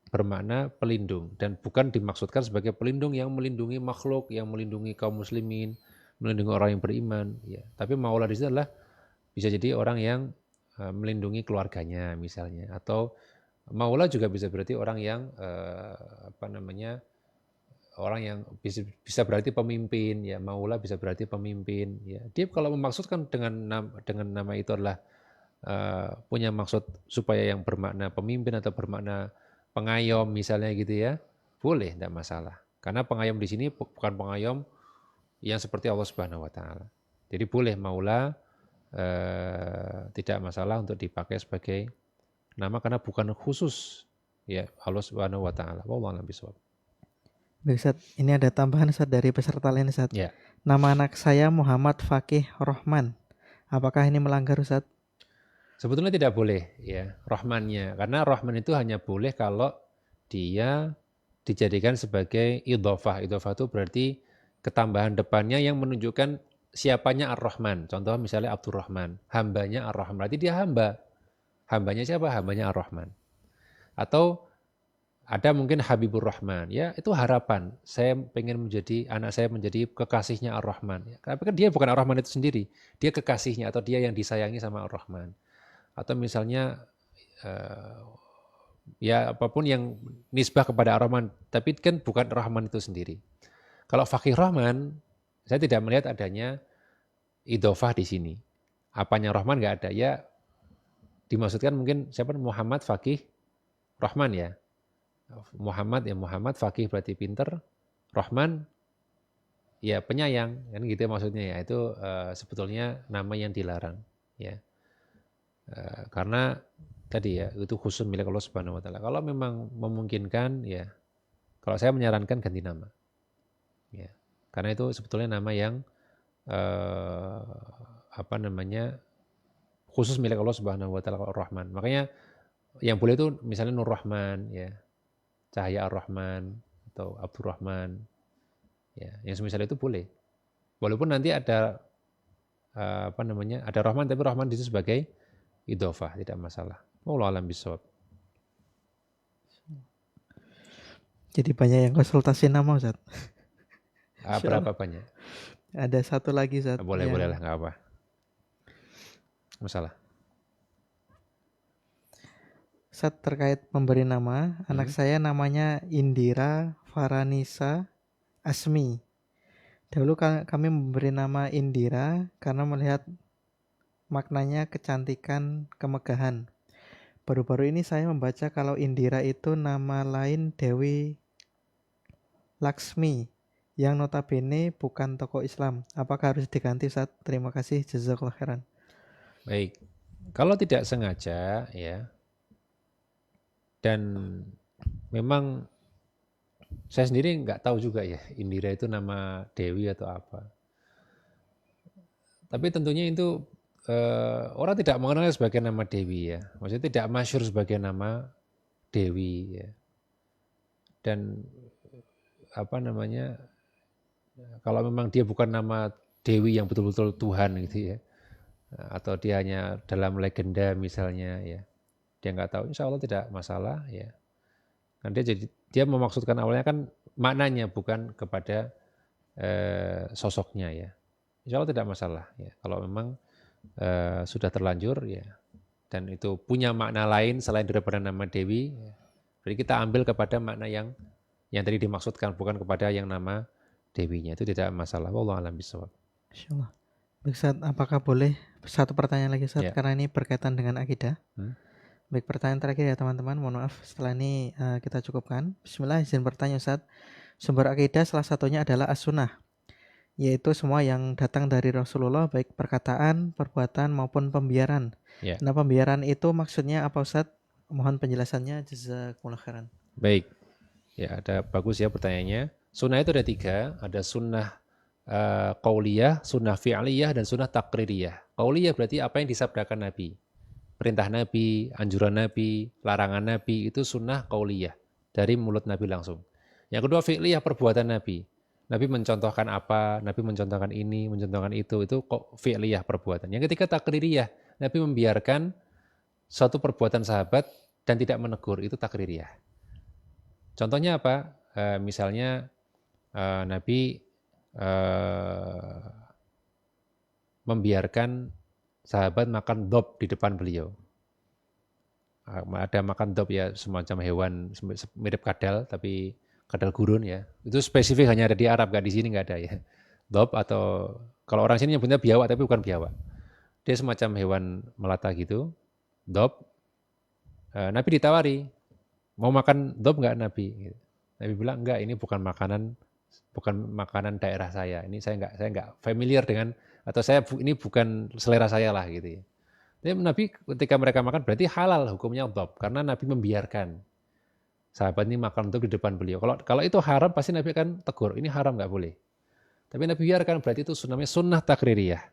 [SPEAKER 2] bermakna pelindung dan bukan dimaksudkan sebagai pelindung yang melindungi makhluk, yang melindungi kaum muslimin, melindungi orang yang beriman. Ya. Tapi Maula di sini adalah bisa jadi orang yang melindungi keluarganya misalnya, atau Maula juga bisa berarti orang yang orang yang bisa berarti pemimpin, ya. Maula bisa berarti pemimpin, ya. Dia kalau memaksudkan dengan nama itu adalah punya maksud supaya yang bermakna pemimpin atau bermakna pengayom misalnya gitu ya, boleh, tidak masalah. Karena pengayom di sini bukan pengayom yang seperti Allah Subhanahu wa taala. Jadi boleh Maula, tidak masalah untuk dipakai sebagai nama karena bukan khusus ya Allah Subhanahu wa taala. Wallahu a'lam bishawab.
[SPEAKER 1] Ustaz, ini ada tambahan, Ustaz, dari peserta lain, Ustaz.
[SPEAKER 2] Ya.
[SPEAKER 1] Nama anak saya Muhammad Fakih Rohman. Apakah ini melanggar, Ustaz?
[SPEAKER 2] Sebetulnya tidak boleh ya Rahmannya, karena Rahman itu hanya boleh kalau dia dijadikan sebagai idhofah. Idhofah itu berarti ketambahan depannya yang menunjukkan siapanya Ar-Rahman. Contoh misalnya Abdurrahman, hambanya Ar-Rahman. Berarti dia hamba. Hambanya siapa? Hambanya Ar-Rahman. Atau ada mungkin Habibur Rahman, ya itu harapan. Saya pengen anak saya menjadi kekasihnya Ar-Rahman. Ya, tapi kan dia bukan Ar-Rahman itu sendiri, dia kekasihnya atau dia yang disayangi sama Ar-Rahman. Atau misalnya ya apapun yang nisbah kepada Ar-Rahman, tapi kan bukan Rahman itu sendiri. Kalau Fakih Rahman, saya tidak melihat adanya idhofah di sini. Apanya Rahman nggak ada, ya dimaksudkan mungkin siapa Muhammad Fakih Rahman ya. Muhammad Fakih berarti pinter, Rahman ya penyayang, kan gitu ya maksudnya ya. Itu sebetulnya nama yang dilarang ya. Karena tadi ya itu khusus milik Allah Subhanahu wa taala. Kalau memang memungkinkan ya, kalau saya menyarankan ganti nama. Ya. Karena itu sebetulnya nama yang khusus milik Allah Subhanahu wa taala, Ar-Rahman. Makanya yang boleh itu misalnya Nur Rahman ya. Cahaya Ar-Rahman atau Abdurrahman, ya, yang semisal itu boleh. Walaupun nanti ada ada Rahman, tapi Rahman itu sebagai idhofah, tidak masalah. Wallahu a'lam bishawab.
[SPEAKER 1] Jadi banyak yang konsultasi nama, Ustaz.
[SPEAKER 2] Berapa banyak?
[SPEAKER 1] Ada satu lagi, Ustaz.
[SPEAKER 2] Boleh lah, nggak apa. Masalah.
[SPEAKER 1] Ustaz, terkait memberi nama, anak saya namanya Indira Faranisa Asmi. Dahulu kami memberi nama Indira karena melihat maknanya kecantikan, kemegahan. Baru-baru ini saya membaca kalau Indira itu nama lain Dewi Laksmi yang notabene bukan tokoh Islam. Apakah harus diganti, Ustaz? Terima kasih, jazakallahu khairan.
[SPEAKER 2] Baik. Kalau tidak sengaja ya, Dan memang saya sendiri nggak tahu juga ya Indira itu nama Dewi atau apa. Tapi tentunya itu orang tidak mengenalnya sebagai nama Dewi ya. Maksudnya tidak masyhur sebagai nama Dewi ya. Dan apa namanya, kalau memang dia bukan nama Dewi yang betul-betul Tuhan gitu ya, atau dia hanya dalam legenda misalnya ya, dia nggak tahu, insya Allah tidak masalah ya. Kan dia memaksudkan awalnya kan maknanya bukan kepada sosoknya ya. Insya Allah tidak masalah ya. Kalau memang sudah terlanjur ya, dan itu punya makna lain selain daripada nama Dewi, ya, berarti kita ambil kepada makna yang tadi dimaksudkan, bukan kepada yang nama Dewinya. Itu tidak masalah. Wallahu a'lam bishawab.
[SPEAKER 1] Insyaallah. Baik Ustaz, apakah boleh satu pertanyaan lagi Ustaz,
[SPEAKER 2] Ya.
[SPEAKER 1] karena ini berkaitan dengan akidah. Baik, pertanyaan terakhir ya teman-teman, mohon maaf setelah ini kita cukupkan. Bismillah, izin bertanya Ustaz. Sumber akidah salah satunya adalah as-sunnah, yaitu semua yang datang dari Rasulullah, baik perkataan, perbuatan maupun pembiaran.
[SPEAKER 2] Ya.
[SPEAKER 1] Nah, pembiaran itu maksudnya apa Ustaz? Mohon penjelasannya, jazakumullah khairan.
[SPEAKER 2] Baik. Ya, ada bagus ya pertanyaannya. Sunnah itu ada 3, ada sunnah qauliyah, sunnah fi'liyah, dan sunnah taqririyah. Qauliyah berarti apa yang disabdakan Nabi. Perintah Nabi, anjuran Nabi, larangan Nabi, itu sunnah qauliyah, dari mulut Nabi langsung. Yang kedua fi'liyah, perbuatan Nabi. Nabi mencontohkan apa, Nabi mencontohkan ini, mencontohkan itu fi'liyah, perbuatan. Yang ketiga taqririyah, Nabi membiarkan suatu perbuatan sahabat dan tidak menegur, itu taqririyah. Contohnya apa? Misalnya Nabi membiarkan sahabat makan dob di depan beliau. Ada makan dob ya, semacam hewan mirip kadal, tapi kadal gurun ya. Itu spesifik hanya ada di Arab, nggak di sini nggak ada ya. Dob, atau kalau orang sini nyebutnya biawak, tapi bukan biawak. Dia semacam hewan melata gitu, dob. Nabi ditawari, mau makan dob nggak Nabi? Nabi bilang enggak, ini bukan makanan daerah saya. Ini saya nggak familiar dengan, atau ini bukan selera saya lah gitu ya. Tapi Nabi ketika mereka makan berarti halal hukumnya dob, karena Nabi membiarkan sahabat ini makan dob di depan beliau. Kalau itu haram pasti Nabi akan tegur, ini haram nggak boleh. Tapi Nabi biarkan, berarti itu namanya sunnah takririyah.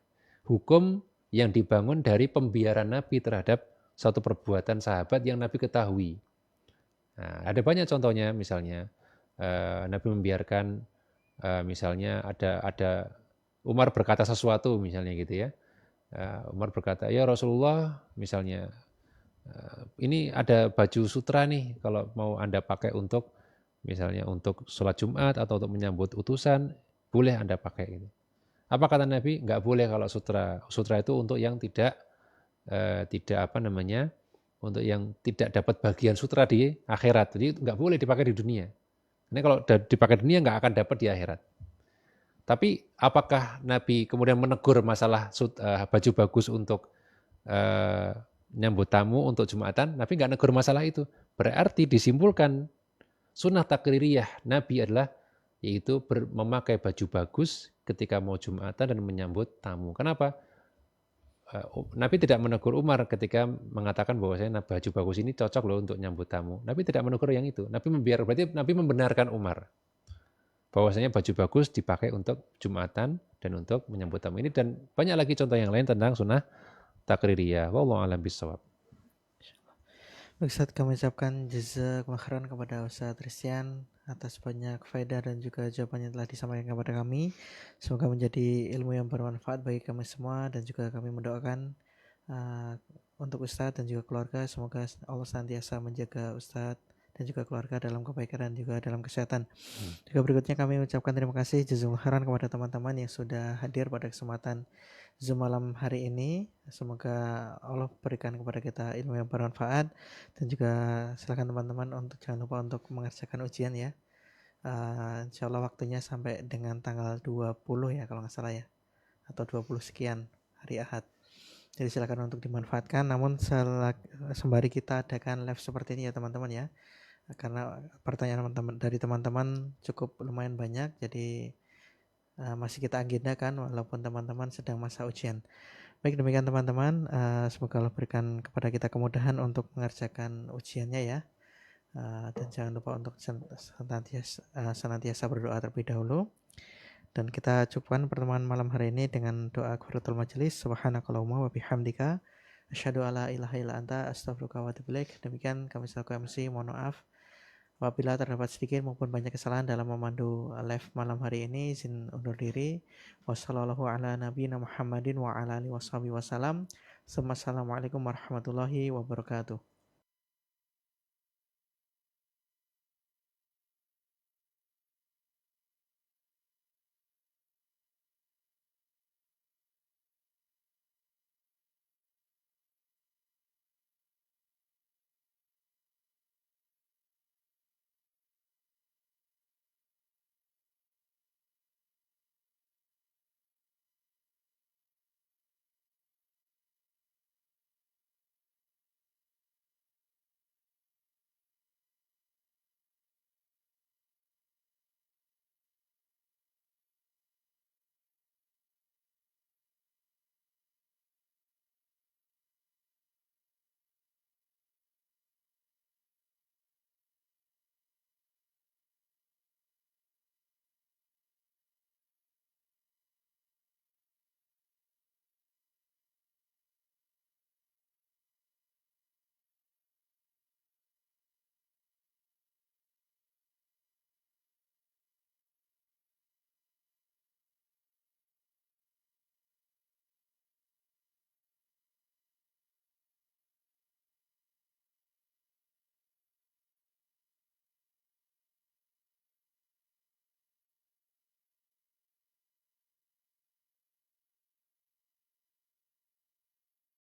[SPEAKER 2] Hukum yang dibangun dari pembiaran Nabi terhadap suatu perbuatan sahabat yang Nabi ketahui. Nah, ada banyak contohnya, misalnya Nabi membiarkan, misalnya ada Umar berkata sesuatu misalnya gitu ya. Umar berkata, ya Rasulullah, misalnya ini ada baju sutra nih, kalau mau Anda pakai untuk misalnya untuk sholat Jumat atau untuk menyambut utusan, boleh Anda pakai gitu. Apa kata Nabi? Nggak boleh kalau sutra. Sutra itu untuk yang tidak untuk yang tidak dapat bagian sutra di akhirat. Jadi nggak boleh dipakai di dunia. Ini kalau dipakai di dunia nggak akan dapat di akhirat. Tapi apakah Nabi kemudian menegur masalah baju bagus untuk nyambut tamu untuk Jumatan? Nabi nggak negur masalah itu. Berarti disimpulkan sunnah takririyah Nabi adalah yaitu memakai baju bagus ketika mau Jumatan dan menyambut tamu. Kenapa? Nabi tidak menegur Umar ketika mengatakan bahwasanya baju bagus ini cocok loh untuk nyambut tamu. Nabi tidak menegur yang itu. Berarti Nabi membenarkan Umar bahwasanya baju bagus dipakai untuk Jumatan dan untuk menyambut tamu ini, dan banyak lagi contoh yang lain tentang sunnah takririyah. Wallahu a'lam bishawab.
[SPEAKER 1] Ustaz, kami ucapkan jazakumullah khairan kepada Ustaz Rizyan atas banyak faedah dan juga jawabannya telah disampaikan kepada kami. Semoga menjadi ilmu yang bermanfaat bagi kami semua, dan juga kami mendoakan untuk Ustaz dan juga keluarga, semoga Allah senantiasa menjaga Ustaz dan juga keluarga dalam kebaikan dan juga dalam kesehatan. Juga berikutnya kami ucapkan terima kasih jazakumullah khairan kepada teman-teman yang sudah hadir pada kesempatan Zoom malam hari ini. Semoga Allah berikan kepada kita ilmu yang bermanfaat, dan juga silakan teman-teman untuk jangan lupa untuk mengerjakan ujian ya. Insya Allah waktunya sampai dengan tanggal 20 ya kalau nggak salah ya, atau 20 sekian hari Ahad. Jadi silakan untuk dimanfaatkan. Namun sembari kita adakan live seperti ini ya teman-teman ya, karena pertanyaan dari teman-teman cukup lumayan banyak, jadi masih kita agendakan walaupun teman-teman sedang masa ujian. Baik, demikian teman-teman, semoga Allah berikan kepada kita kemudahan untuk mengerjakan ujiannya ya. Dan jangan lupa untuk senantiasa berdoa terlebih dahulu. Dan kita cukupkan pertemuan malam hari ini dengan doa kafaratul majelis. Subhanakallahumma wa bihamdika asyhadu alla ilaha illa anta astaghfiruka wa atubu ilaik. Demikian kami selaku MC, mohon maaf apabila terdapat sedikit maupun banyak kesalahan dalam memandu live malam hari ini. Izin undur diri. Wassallallahu ala nabiyina Muhammadin wa ala alihi wasallam. Assalamualaikum warahmatullahi wabarakatuh.